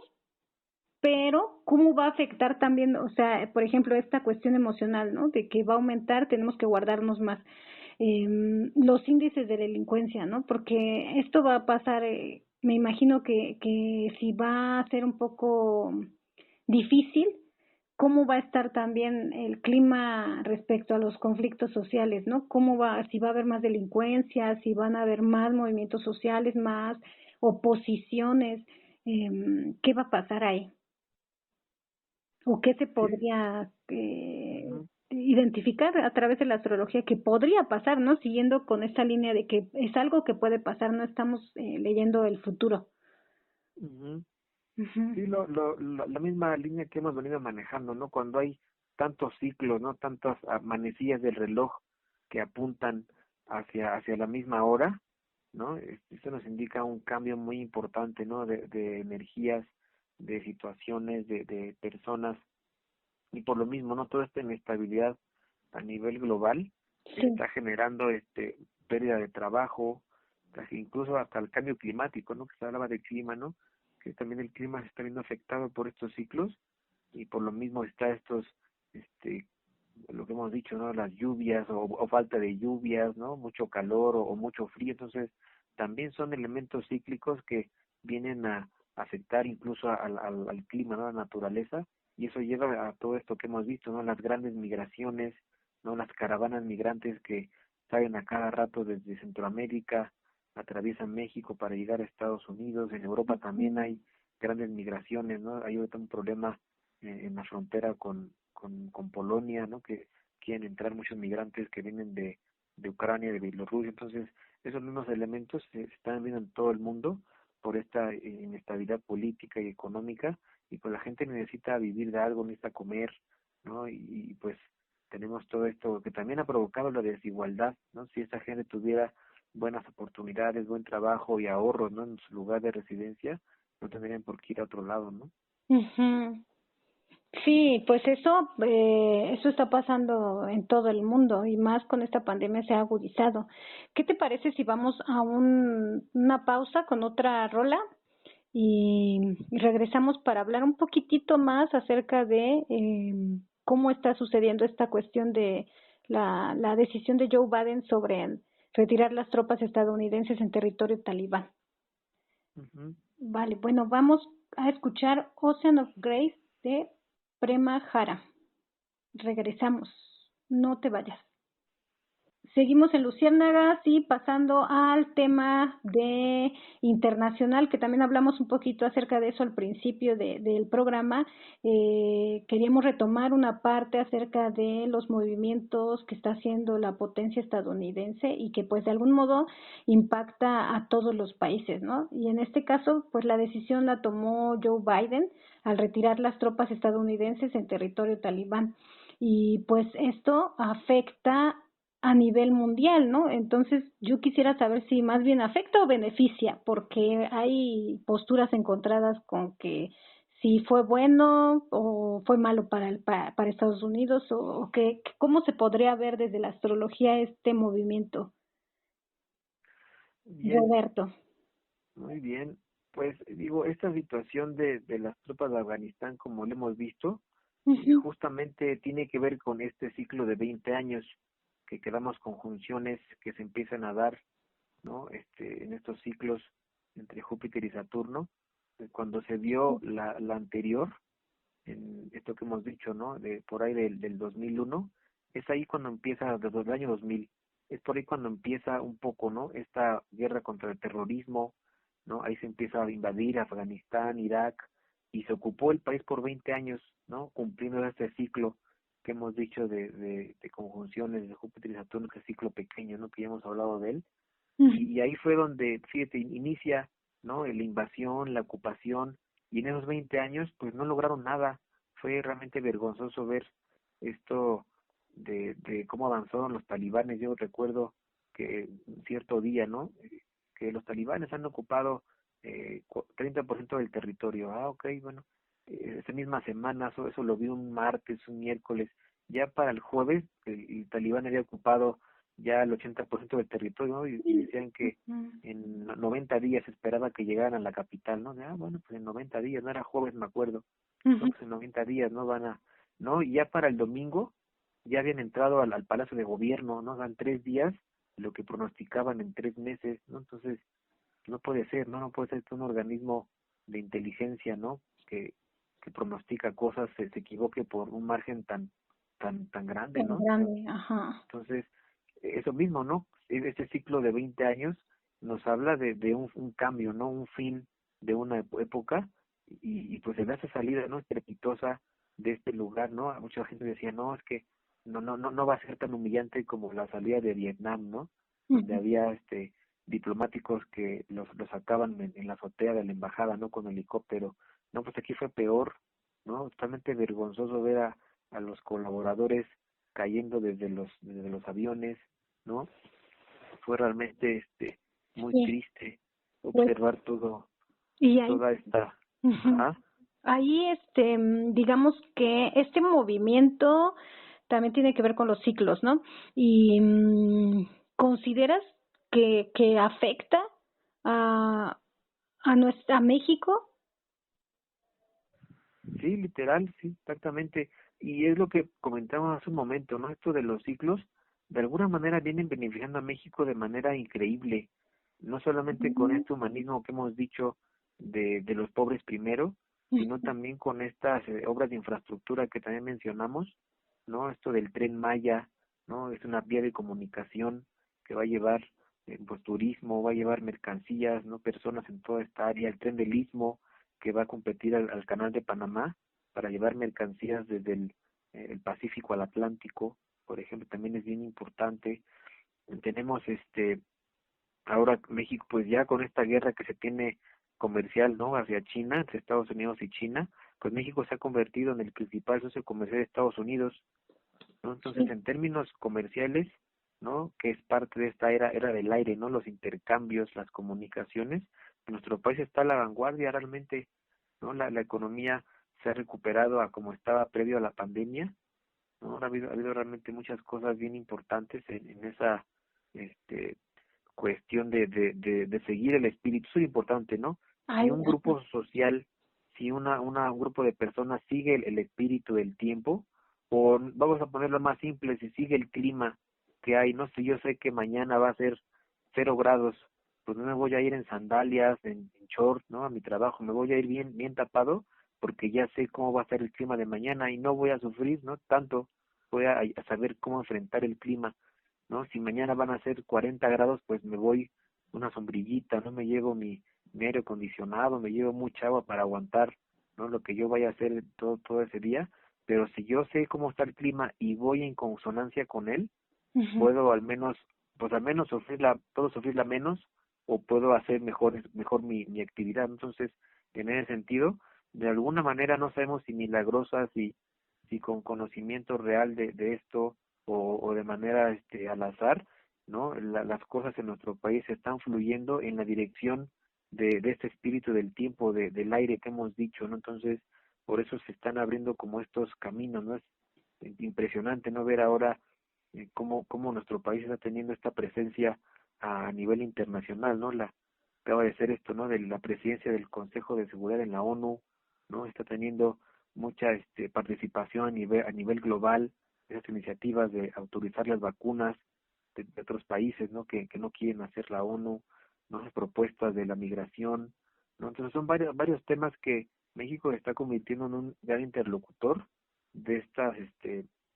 pero cómo va a afectar también, o sea, por ejemplo, esta cuestión emocional, ¿no? De que va a aumentar, tenemos que guardarnos más los índices de delincuencia, ¿no? Porque esto va a pasar, me imagino que si va a ser un poco difícil, cómo va a estar también el clima respecto a los conflictos sociales, ¿no? Cómo va, si va a haber más delincuencia, si van a haber más movimientos sociales, más oposiciones, ¿qué va a pasar ahí? ¿O qué se Sí, podría ujú, identificar a través de la astrología que podría pasar, ¿no? Siguiendo con esta línea de que es algo que puede pasar, no estamos leyendo el futuro. ujú. Ujú. Sí, la misma línea que hemos venido manejando, ¿no? Cuando hay tantos ciclos, ¿no? Tantas manecillas del reloj que apuntan hacia la misma hora, ¿no? Esto nos indica un cambio muy importante, ¿no? De energías, de situaciones, de personas, y por lo mismo, ¿no? Toda esta inestabilidad a nivel global Sí. está generando pérdida de trabajo, casi incluso hasta el cambio climático, ¿no? Que se hablaba de clima, ¿no? Que también el clima se está viendo afectado por estos ciclos, y por lo mismo está este, lo que hemos dicho, ¿no? Las lluvias o falta de lluvias, ¿no? Mucho calor o mucho frío, entonces también son elementos cíclicos que vienen a afectar incluso al clima, ¿no? A la naturaleza, y eso lleva a todo esto que hemos visto, ¿no? Las grandes migraciones, ¿no? Las caravanas migrantes que salen a cada rato desde Centroamérica, atraviesan México para llegar a Estados Unidos. En Europa también Mm. hay grandes migraciones, ¿no? Hay ahorita un problema en la frontera con Polonia, ¿no? Que quieren entrar muchos migrantes que vienen de Ucrania, de Bielorrusia. Entonces, esos mismos elementos se están viendo en todo el mundo por esta inestabilidad política y económica, y pues la gente necesita vivir de algo, necesita comer, ¿no? Y pues tenemos todo esto que también ha provocado la desigualdad, ¿no? Si esta gente tuviera buenas oportunidades, buen trabajo y ahorros, ¿no? En su lugar de residencia, no tendrían por qué ir a otro lado, ¿no? Ujú. Sí, pues eso está pasando en todo el mundo y más con esta pandemia se ha agudizado. ¿Qué te parece si vamos a una pausa con otra rola y regresamos para hablar un poquitito más acerca de cómo está sucediendo esta cuestión de la decisión de Joe Biden sobre retirar las tropas estadounidenses en territorio talibán? Ujú. Vale, bueno, vamos a escuchar Ocean of Grace de Prema Jara. Regresamos. No te vayas. Seguimos en Luciérnagas y pasando al tema de internacional, que también hablamos un poquito acerca de eso al principio del programa. Queríamos retomar una parte acerca de los movimientos que está haciendo la potencia estadounidense y que pues de algún modo impacta a todos los países, ¿no? Y en este caso, pues la decisión la tomó Joe Biden al retirar las tropas estadounidenses en territorio talibán. y pues esto afecta a nivel mundial, ¿no? Entonces yo quisiera saber si más bien afecta o beneficia, porque hay posturas encontradas con que si fue bueno o fue malo para Estados Unidos o que cómo se podría ver desde la astrología este movimiento, Bien, Roberto. muy bien. Pues digo, esta situación de las tropas de Afganistán, como lo hemos visto, Ujú, justamente tiene que ver con este ciclo de 20 años que quedamos conjunciones que se empiezan a dar, ¿no? En estos ciclos entre Júpiter y Saturno, cuando se dio la anterior, en esto que hemos dicho, ¿no? De por ahí del 2001, es ahí cuando empieza, desde el año 2000, es por ahí cuando empieza un poco, ¿no? Esta guerra contra el terrorismo, ¿no? Ahí se empieza a invadir Afganistán, Irak, y se ocupó el país por 20 años, ¿no? Cumpliendo este ciclo que hemos dicho de conjunciones de Júpiter y Saturno, que es ciclo pequeño, ¿no? Que ya hemos hablado de él. ujú. Y ahí fue donde, fíjate, inicia, ¿no? La invasión, la ocupación, y en esos 20 años, pues no lograron nada. Fue realmente vergonzoso ver esto de cómo avanzaron los talibanes. Yo recuerdo que un cierto día, ¿no? Que los talibanes han ocupado 30% del territorio. Ah, ok, bueno, esa misma semana, eso lo vi un martes, un miércoles. Ya para el jueves, el talibán había ocupado ya el 80% del territorio, ¿no? Y decían que en 90 días esperaba que llegaran a la capital, ¿no? Bueno, pues en 90 días, no era jueves, me acuerdo, no, Ujú. pues en 90 días no van a, ¿no? Y ya para el domingo ya habían entrado al Palacio de Gobierno, ¿no? Dan 3 días, lo que pronosticaban en 3 meses, ¿no? Entonces, no puede ser, ¿no? No puede ser que un organismo de inteligencia, ¿no? Que pronostica cosas se equivoque por un margen tan grande, Tan ¿no? O sea, grande, ajá. entonces, eso mismo, ¿no? Este ciclo de 20 años nos habla de un cambio, ¿no? Un fin de una época y pues se da esa salida, ¿no? Estrepitosa de este lugar, ¿no? Mucha gente decía, no, es que no va a ser tan humillante como la salida de Vietnam, ¿no? Donde Ujú. había diplomáticos que los sacaban en la azotea de la embajada, ¿no? Con helicóptero. No, pues aquí fue peor, ¿no? Totalmente vergonzoso ver a los colaboradores cayendo desde los aviones, ¿no? Fue realmente muy Sí, triste pues, observar y ahí, toda esta, ujú. ajá, Ahí, digamos que este movimiento también tiene que ver con los ciclos, ¿no? Y ¿consideras que afecta a, a México? sí, literal, sí, exactamente, y es lo que comentábamos hace un momento, ¿no? Esto de los ciclos, de alguna manera vienen beneficiando a México de manera increíble, no solamente con Ujú, este humanismo que hemos dicho de los pobres primero, sino ujú. también con estas obras de infraestructura que también mencionamos, ¿no? Esto del Tren Maya, ¿no? Es una vía de comunicación que va a llevar pues turismo, va a llevar mercancías, ¿no? Personas en toda esta área, el Tren del Istmo que va a competir al Canal de Panamá para llevar mercancías desde el Pacífico al Atlántico, por ejemplo, también es bien importante. Tenemos ahora México pues ya con esta guerra que se tiene comercial, ¿no? Hacia China, entre Estados Unidos y China, pues México se ha convertido en el principal socio comercial de Estados Unidos, ¿no? Entonces, Sí. en términos comerciales, ¿no? Que es parte de esta era del aire, ¿no? Los intercambios, las comunicaciones, nuestro país está a la vanguardia realmente, ¿no? La economía se ha recuperado a como estaba previo a la pandemia, ¿no? Ha habido realmente muchas cosas bien importantes en esa este cuestión de seguir el espíritu. Eso es importante, ¿no? Ay, Si un grupo social, si un grupo de personas sigue el espíritu del tiempo, o vamos a ponerlo más simple, si sigue el clima que hay, no sé, yo sé que mañana va a ser 0 grados, pues no me voy a ir en sandalias, en short, ¿no? A mi trabajo, me voy a ir bien tapado, porque ya sé cómo va a ser el clima de mañana y no voy a sufrir, ¿no? Tanto voy a saber cómo enfrentar el clima, ¿no? Si mañana van a ser 40 grados, pues me voy una sombrillita, no me llevo mi aire acondicionado, me llevo mucha agua para aguantar, ¿no? Lo que yo vaya a hacer todo ese día, pero si yo sé cómo está el clima y voy en consonancia con él, ujú. puedo al menos puedo sufrirla menos o puedo hacer mejor mi actividad. Entonces, en ese sentido, de alguna manera no sabemos si milagrosa, si con conocimiento real de esto o de manera al azar, ¿no? Las cosas en nuestro país están fluyendo en la dirección de este espíritu del tiempo, del aire que hemos dicho, ¿no? Entonces, por eso se están abriendo como estos caminos, ¿no? Es impresionante, ¿no? Ver ahora cómo nuestro país está teniendo esta presencia a nivel internacional, ¿no? Acaba de ser esto, ¿no? De la presidencia del Consejo de Seguridad en la ONU, ¿no? Está teniendo mucha participación a nivel global, esas iniciativas de autorizar las vacunas de otros países, ¿no? Que no quieren hacer la ONU, ¿no? Las propuestas de la migración, ¿no? Entonces son varios temas que México está convirtiendo en un gran interlocutor de estas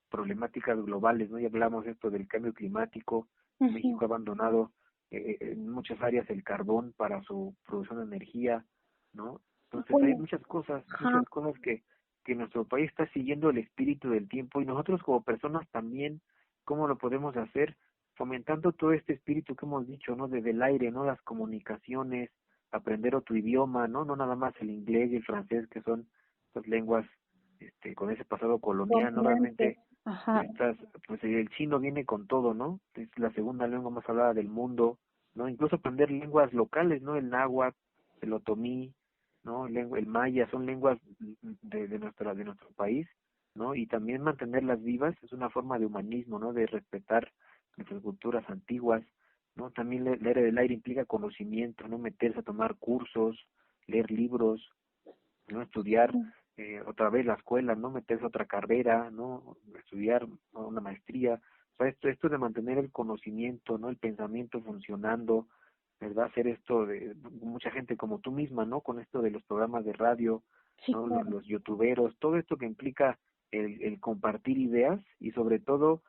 problemáticas globales, ¿no? Ya hablamos esto del cambio climático. Ujú. México ha abandonado en muchas áreas el carbón para su producción de energía, ¿no? Entonces hay Bueno, ajá, muchas cosas que nuestro país está siguiendo el espíritu del tiempo y nosotros como personas también, ¿cómo lo podemos hacer? Fomentando todo este espíritu que hemos dicho, ¿no? Desde el aire, ¿no? Las comunicaciones, aprender otro idioma, ¿no? No nada más el inglés y el francés, que son estas lenguas con ese pasado colonial, ¿no? dominante, Realmente ajá, pues el chino viene con todo, ¿no? Es la segunda lengua más hablada del mundo, ¿no? Incluso aprender lenguas locales, ¿no? El náhuatl, el otomí, ¿no? El maya, son lenguas de nuestro país, ¿no? Y también mantenerlas vivas es una forma de humanismo, ¿no? De respetar nuestras culturas antiguas, ¿no? También leer el aire implica conocimiento, ¿no? Meterse a tomar cursos, leer libros, ¿no? Estudiar otra vez la escuela, no meterse a otra carrera, no estudiar, ¿no? Una maestría. O sea, esto de mantener el conocimiento, no el pensamiento funcionando, ¿verdad? Hacer esto de mucha gente como tú misma, ¿no? Con esto de los programas de radio, sí, ¿no? claro. Los youtuberos, todo esto que implica el compartir ideas y sobre todo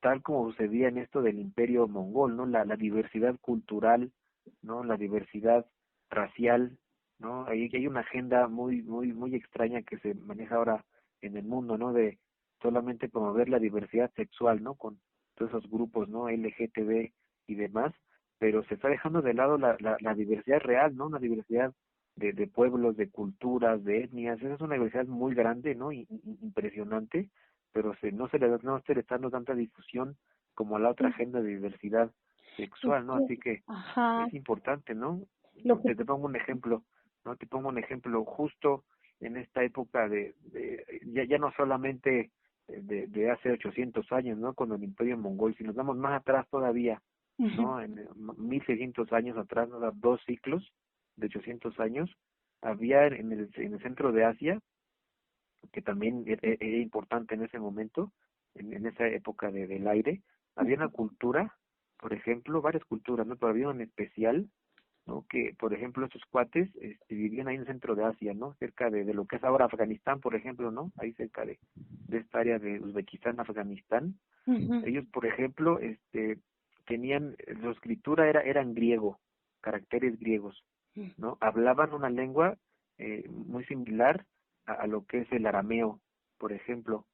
tal como sucedía en esto del imperio mongol, ¿no? La diversidad cultural, ¿no? La diversidad racial, ¿no? Ahí hay una agenda muy extraña que se maneja ahora en el mundo, ¿no? De solamente promover la diversidad sexual, ¿no? Con todos esos grupos, ¿no? LGTB y demás, pero se está dejando de lado la diversidad real, ¿no? Una diversidad de pueblos, de culturas, de etnias. Esa es una diversidad muy grande, ¿no? Impresionante, pero no se le está dando tanta difusión como a la otra Sí, agenda de diversidad es sexual, ¿no? que, Así que ajá, es importante, ¿no? lo que, Te pongo un ejemplo, ¿no? Te pongo un ejemplo justo en esta época ya no solamente de hace 800 años, ¿no? Con el Imperio Mongol, si nos vamos más atrás todavía, ujú, ¿no? En 1600 años atrás, ¿no? Dos ciclos de 800 años, había en el centro de Asia, que también era importante en ese momento, en esa época del aire, había una cultura, por ejemplo, varias culturas, ¿no? Pero había una en especial, ¿no? Que, por ejemplo, estos cuates vivían ahí en el centro de Asia, ¿no? Cerca de lo que es ahora Afganistán, por ejemplo, ¿no? Ahí cerca de esta área de Uzbekistán, Afganistán. ujú, Ellos, por ejemplo, tenían, su escritura era en griego, caracteres griegos, ¿no? Hablaban una lengua muy similar a lo que es el arameo, por ejemplo.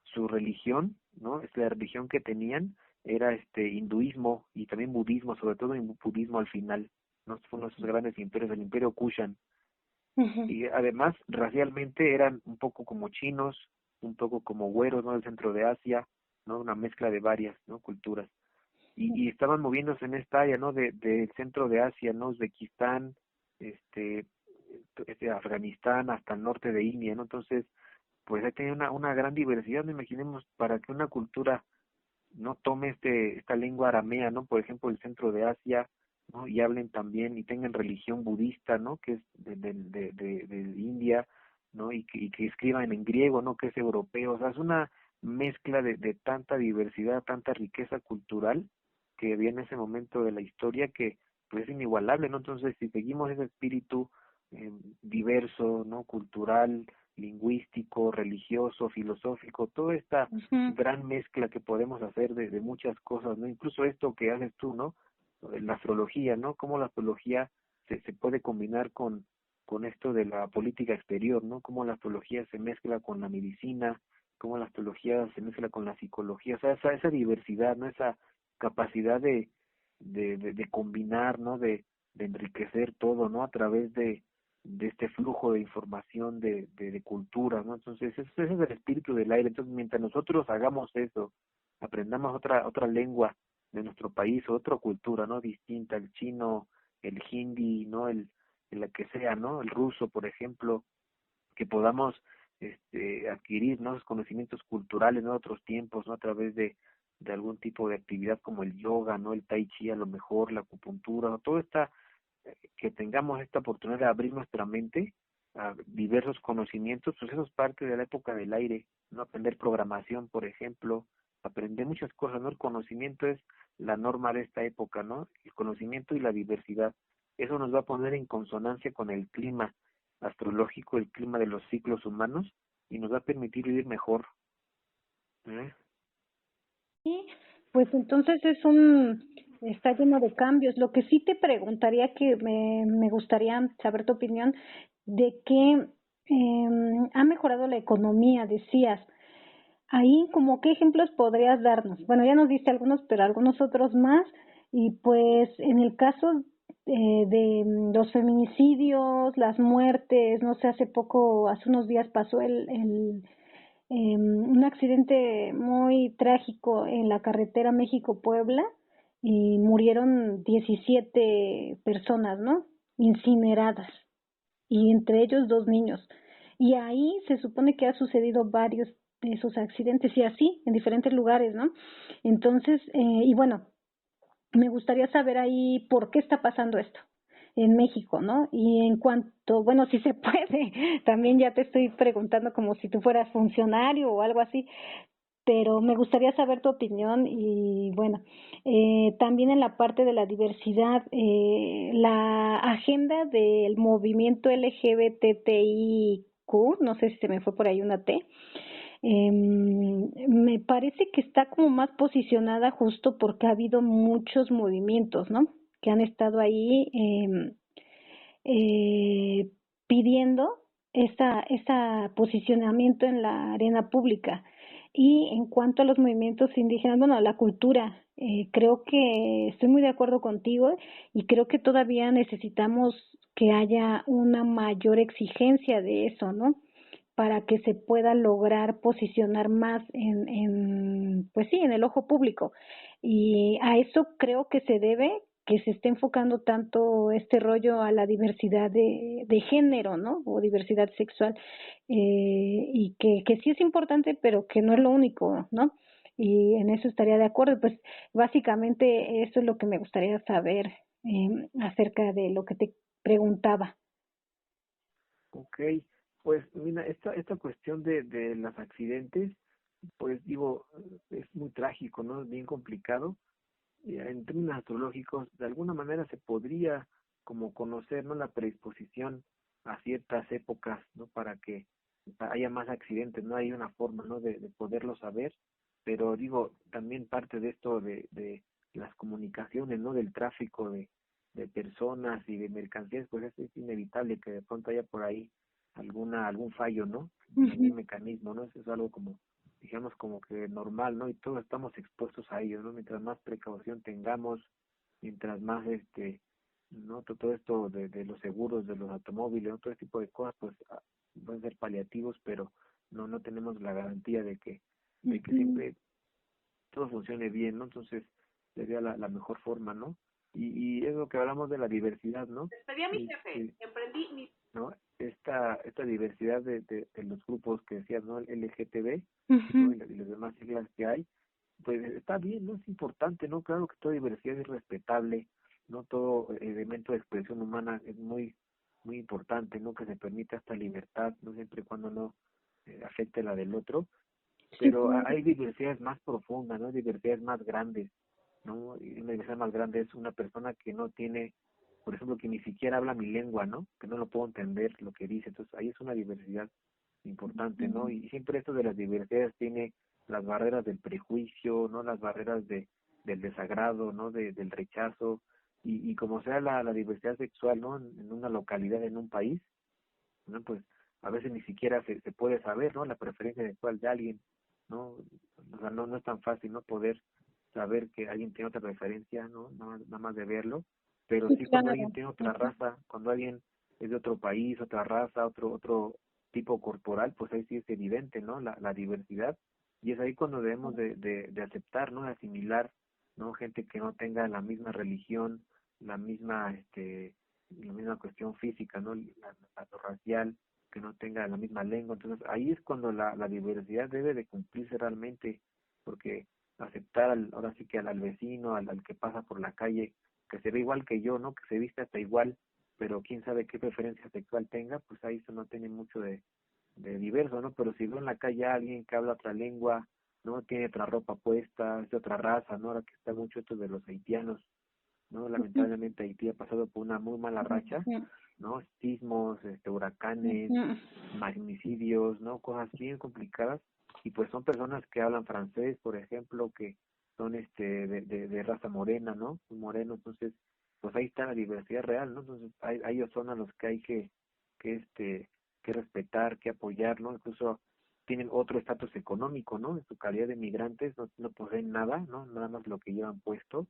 Su religión, ¿no? Es la religión que tenían era hinduismo y también budismo, sobre todo en budismo al final, ¿no? Fue uno de esos grandes imperios, el imperio Kushan. ujú, Y además, racialmente eran un poco como chinos, un poco como güeros, ¿no? Del centro de Asia, ¿no? Una mezcla de varias, ¿no? Culturas y estaban moviéndose en esta área, ¿no? Del centro de Asia, ¿no? Uzbekistán, este, Afganistán, hasta el norte de India, ¿no? Entonces, pues hay tenido una gran diversidad, no imaginemos, para que una cultura no tome esta lengua aramea, ¿no? Por ejemplo, el centro de Asia, ¿no? Y hablen también y tengan religión budista, ¿no? Que es de India, ¿no? Y que escriban en griego, ¿no? Que es europeo, o sea, es una mezcla de tanta diversidad, tanta riqueza cultural que había en ese momento de la historia que pues es inigualable, ¿no? Entonces, si seguimos ese espíritu diverso, ¿no? Cultural, lingüístico, religioso, filosófico, toda esta ujú. gran mezcla que podemos hacer de muchas cosas, ¿no? Incluso esto que haces tú, ¿no? La astrología, ¿no? Cómo la astrología se puede combinar con esto de la política exterior, ¿no? Cómo la astrología se mezcla con la medicina, cómo la astrología se mezcla con la psicología, o sea, esa diversidad, ¿no? Esa capacidad de combinar, ¿no? De enriquecer todo, ¿no? A través este flujo de información de cultura, ¿no? Entonces ese es el espíritu del aire. Entonces mientras nosotros hagamos eso, aprendamos otra lengua de nuestro país o otra cultura, ¿no? Distinta, el chino, el hindi, ¿no? El la que sea, ¿no? El ruso, por ejemplo, que podamos adquirir nuevos conocimientos culturales, ¿no? De otros tiempos, ¿no? A través de algún tipo de actividad como el yoga, ¿no? El tai chi, a lo mejor la acupuntura, ¿no? Todo esta que tengamos esta oportunidad de abrir nuestra mente a diversos conocimientos, pues eso es parte de la época del aire, ¿no? Aprender programación, por ejemplo, aprender muchas cosas, ¿no? El conocimiento es la norma de esta época, ¿no? El conocimiento y la diversidad. Eso nos va a poner en consonancia con el clima astrológico, el clima de los ciclos humanos, y nos va a permitir vivir mejor. ¿Eh? Sí, pues entonces está lleno de cambios. Lo que sí te preguntaría, que me gustaría saber tu opinión, de que ha mejorado la economía, decías. Ahí, como qué ejemplos podrías darnos. Bueno, ya nos diste algunos, pero algunos otros más. Y pues en el caso de los feminicidios, las muertes, no sé, hace unos días pasó un accidente muy trágico en la carretera México-Puebla y murieron 17 personas, ¿no? Incineradas, y entre ellos 2 niños. Y ahí se supone que ha sucedido varios de esos accidentes y así en diferentes lugares, ¿no? Entonces, y bueno, me gustaría saber ahí por qué está pasando esto en México, ¿no? Y en cuanto, bueno, si se puede, también ya te estoy preguntando como si tú fueras funcionario o algo así, pero me gustaría saber tu opinión y bueno, también en la parte de la diversidad, la agenda del movimiento LGBTIQ, no sé si se me fue por ahí una T, me parece que está como más posicionada justo porque ha habido muchos movimientos, ¿no? Que han estado ahí eh, pidiendo esa posicionamiento en la arena pública. Y en cuanto a los movimientos indígenas, bueno, la cultura, creo que estoy muy de acuerdo contigo y creo que todavía necesitamos que haya una mayor exigencia de eso, ¿no? Para que se pueda lograr posicionar más pues sí, en el ojo público. Y a eso creo que se debe que se esté enfocando tanto este rollo a la diversidad de género, ¿no? O diversidad sexual, y que sí es importante, pero que no es lo único, ¿no? Y en eso estaría de acuerdo. Pues básicamente eso es lo que me gustaría saber acerca de lo que te preguntaba. Ok, pues mira, esta cuestión de los accidentes, pues digo, es muy trágico, ¿no? Es bien complicado. Y en términos astrológicos, de alguna manera se podría como conocer, ¿no? La predisposición a ciertas épocas, ¿no? Para que haya más accidentes, ¿no? Hay una forma, ¿no? De poderlo saber, pero digo, también parte de esto de las comunicaciones, ¿no? Del tráfico de personas y de mercancías, pues es inevitable que de pronto haya por ahí algún fallo, ¿no? En algún Ujú. mecanismo, ¿no? Eso es algo como, digamos, como que normal, ¿no? Y todos estamos expuestos a ello, ¿no? Mientras más precaución tengamos, mientras más ¿no? Todo esto de los seguros, de los automóviles, ¿no? Todo este tipo de cosas, pues pueden ser paliativos, pero no tenemos la garantía de que Ujú. siempre todo funcione bien, ¿no? Entonces sería la mejor forma, ¿no? Y es lo que hablamos de la diversidad, ¿no? Despedí a mi jefe, Este, emprendí mi... ¿no? Esta diversidad de los grupos que decías, ¿no? El LGTB, ¿no? Ujú. Y las demás siglas que hay, pues está bien, ¿no? Es importante, ¿no? Claro que toda diversidad es respetable, ¿no? Todo elemento de expresión humana es muy importante, ¿no? Que se permita esta libertad, ¿no? Siempre y cuando no afecte la del otro, Sí, pero claro. hay diversidades más profundas, ¿no? Diversidades más grandes, ¿no? Y una diversidad más grande es una persona que no tiene, por ejemplo, que ni siquiera habla mi lengua, ¿no? Que no lo puedo entender lo que dice. Entonces, ahí es una diversidad importante, ¿no? Y siempre esto de las diversidades tiene las barreras del prejuicio, ¿no? Las barreras del desagrado, ¿no? Del rechazo. Y como sea la diversidad sexual, ¿no? En una localidad, en un país, ¿no? Pues a veces ni siquiera se puede saber, ¿no? La preferencia sexual de alguien, ¿no? O sea, no es tan fácil, ¿no? Poder saber que alguien tiene otra preferencia, ¿no? Nada más de verlo, pero Sí, sí cuando alguien claro. tiene otra Ujú. raza, cuando alguien es de otro país, otra raza, otro tipo corporal, pues ahí sí es evidente, ¿no? La diversidad, y es ahí cuando debemos de aceptar, ¿no? De asimilar, ¿no? Gente que no tenga la misma religión, la misma, la misma cuestión física, ¿no? Lo racial, que no tenga la misma lengua. Entonces ahí es cuando la diversidad debe de cumplirse realmente, porque aceptar ahora sí que al vecino, al que pasa por la calle, que se ve igual que yo, ¿no? Que se viste hasta igual, pero quién sabe qué preferencia sexual tenga, pues ahí eso no tiene mucho de diverso, ¿no? Pero si veo en la calle a alguien que habla otra lengua, ¿no? Tiene otra ropa puesta, es de otra raza, ¿no? Ahora que está mucho esto de los haitianos, ¿no? Ujú, Lamentablemente Haití ha pasado por una muy mala racha, ujú, ¿no? Sismos, huracanes, ujú. magnicidios, ¿no? Cosas bien complicadas, y pues son personas que hablan francés, por ejemplo, que son de raza morena, ¿no? Muy moreno, entonces pues ahí está la diversidad real, ¿no? Entonces ellos son a los que hay que que respetar, que apoyar, ¿no? Incluso tienen otro estatus económico, ¿no? En su calidad de migrantes no poseen nada, ¿no? Nada más lo que llevan puesto,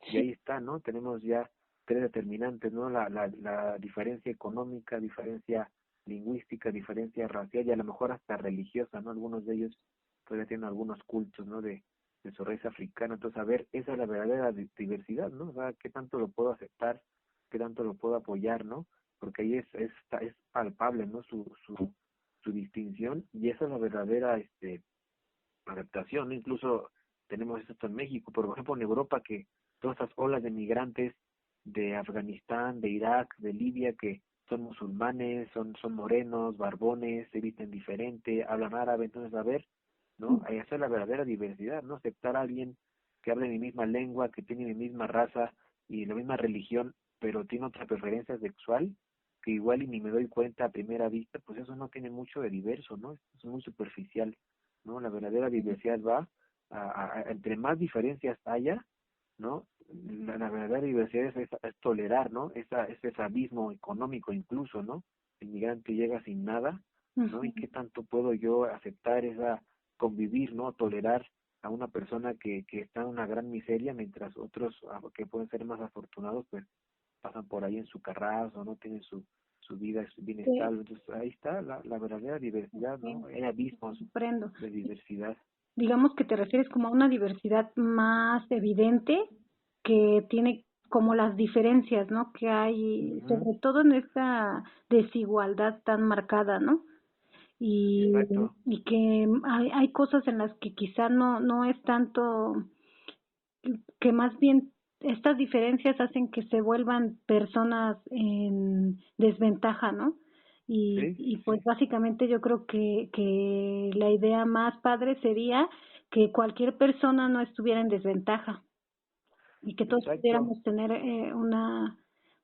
y Sí, ahí está, ¿no? Tenemos ya tres determinantes, ¿no? La diferencia económica, diferencia lingüística, diferencia racial y a lo mejor hasta religiosa, ¿no? Algunos de ellos todavía tienen algunos cultos, ¿no? De su raíz africana. Entonces, a ver, esa es la verdadera diversidad, ¿no? O sea, ¿qué tanto lo puedo aceptar? ¿Qué tanto lo puedo apoyar, ¿no? Porque ahí es palpable, ¿no? Su distinción, y esa es la verdadera adaptación, ¿no? Incluso tenemos esto en México, por ejemplo en Europa, que todas esas olas de migrantes de Afganistán, de Irak, de Libia, que son musulmanes, son morenos, barbones, se visten diferente, hablan árabe. Entonces, a ver, ¿no? Esa es la verdadera diversidad, ¿no? Aceptar a alguien que hable mi misma lengua, que tiene mi misma raza y la misma religión, pero tiene otra preferencia sexual, que igual y ni me doy cuenta a primera vista, pues eso no tiene mucho de diverso, ¿no? Es muy superficial, ¿no? La verdadera diversidad va entre más diferencias haya, ¿no? La verdadera diversidad es tolerar, ¿no? Ese abismo económico incluso, ¿no? El migrante llega sin nada, ¿no? ¿Y ujú. qué tanto puedo yo aceptar convivir, ¿no? Tolerar a una persona que está en una gran miseria, mientras otros que pueden ser más afortunados, pues pasan por ahí en su carrazo, no tienen su vida bien Sí, estable. Entonces ahí está la verdadera diversidad, ¿no? sí, Hay abismos comprendo. de diversidad. Digamos que te refieres como a una diversidad más evidente que tiene como las diferencias, ¿no? Que hay, Ujú, sobre todo en esta desigualdad tan marcada, ¿no? Y, exacto, y que hay cosas en las que quizá no es tanto, que más bien estas diferencias hacen que se vuelvan personas en desventaja, ¿no? sí, Y sí, pues sí, básicamente yo creo que la idea más padre sería que cualquier persona no estuviera en desventaja y que todos exacto, pudiéramos tener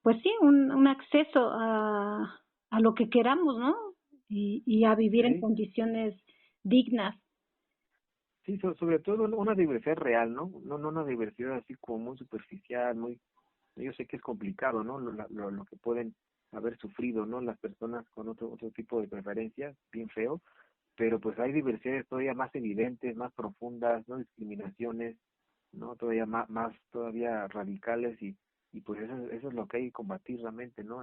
pues sí, un acceso a lo que queramos, ¿no? Y a vivir en sí, condiciones dignas. sí, sobre todo una diversidad real, ¿no? No una diversidad así como muy superficial, muy, yo sé que es complicado, ¿no? Lo que pueden haber sufrido, ¿no? Las personas con otro tipo de preferencias, bien feo, pero pues hay diversidades todavía más evidentes, más profundas, ¿no? Discriminaciones, ¿no? Todavía más todavía radicales, y pues eso es lo que hay que combatir realmente, ¿no?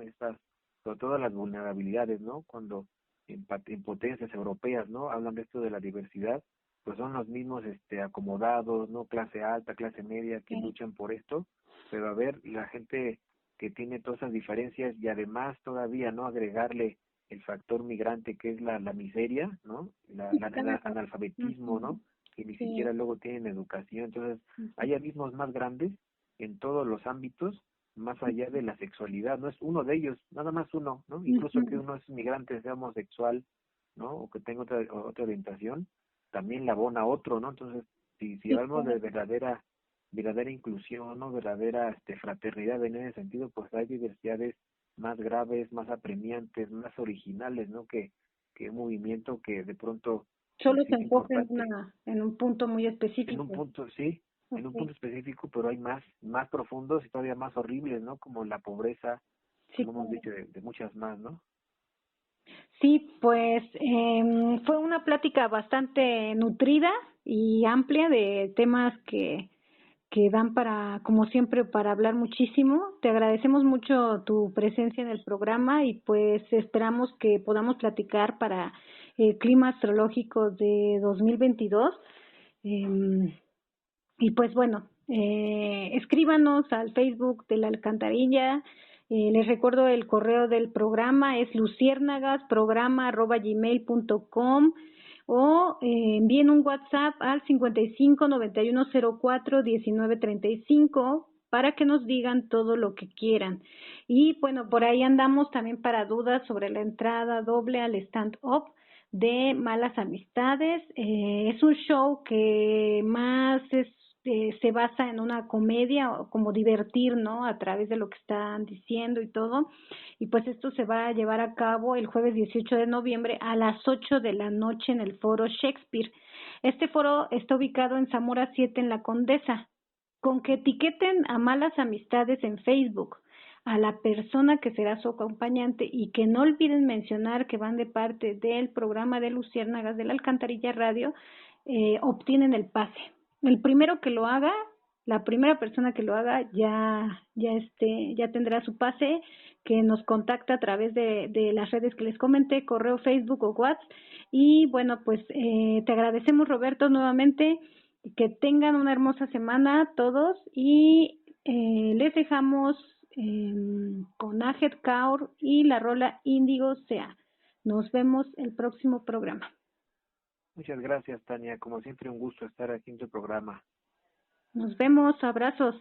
Sobre todo las vulnerabilidades, ¿no? Cuando en potencias europeas, ¿no? Hablan de esto de la diversidad, pues son los mismos acomodados, ¿no? Clase alta, clase media, que Sí, luchan por esto, pero a ver, la gente que tiene todas esas diferencias y además todavía, ¿no? Agregarle el factor migrante, que es la miseria, ¿no? El claro. analfabetismo, Ujú. ¿no? Que ni Sí. siquiera luego tienen educación. Entonces, Ujú. hay abismos más grandes en todos los ámbitos, más allá de la sexualidad. No es uno de ellos, nada más uno, ¿no? Incluso que Ujú. uno es migrante, sea homosexual, ¿no? O que tenga otra orientación, también la abona otro, ¿no? Entonces, si Sí, hablamos de claro. verdadera inclusión, ¿no? Verdadera fraternidad en ese sentido, pues hay diversidades más graves, más apremiantes, más originales, ¿no? Que un movimiento que de pronto Solo sí se es enfoca en importante en un punto muy en un específico. punto, sí, en un Okay. punto específico, pero hay más profundos y todavía más horribles, ¿no? Como la pobreza, Sí, como hemos claro. dicho, de muchas más, ¿no? Sí, pues fue una plática bastante nutrida y amplia de temas que dan para, como siempre, para hablar muchísimo. Te agradecemos mucho tu presencia en el programa y pues esperamos que podamos platicar para el clima astrológico de 2022. Y pues bueno, escríbanos al Facebook de la Alcantarilla. Les recuerdo el correo del programa es luciérnagasprograma@gmail.com o envíen un WhatsApp al 55 9104 1935 para que nos digan todo lo que quieran. Y bueno, por ahí andamos también para dudas sobre la entrada doble al stand-up de Malas Amistades. Es un show que más se basa en una comedia o como divertir, ¿no? A través de lo que están diciendo y todo. Y pues esto se va a llevar a cabo el jueves 18 de noviembre a las 8 de la noche en el Foro Shakespeare. Este foro está ubicado en Zamora 7 en La Condesa. Con que etiqueten a Malas Amistades en Facebook a la persona que será su acompañante y que no olviden mencionar que van de parte del programa de Luciérnagas de la Alcantarilla Radio, obtienen el pase. El primero que lo haga, la primera persona que lo haga ya tendrá su pase, que nos contacta a través de las redes que les comenté, correo, Facebook o WhatsApp. Y bueno, pues te agradecemos, Roberto, nuevamente. Que tengan una hermosa semana todos y les dejamos con Ajet Kaur y la rola Índigo Sea. Nos vemos el próximo programa. Muchas gracias, Tania. Como siempre, un gusto estar aquí en tu programa. Nos vemos, abrazos.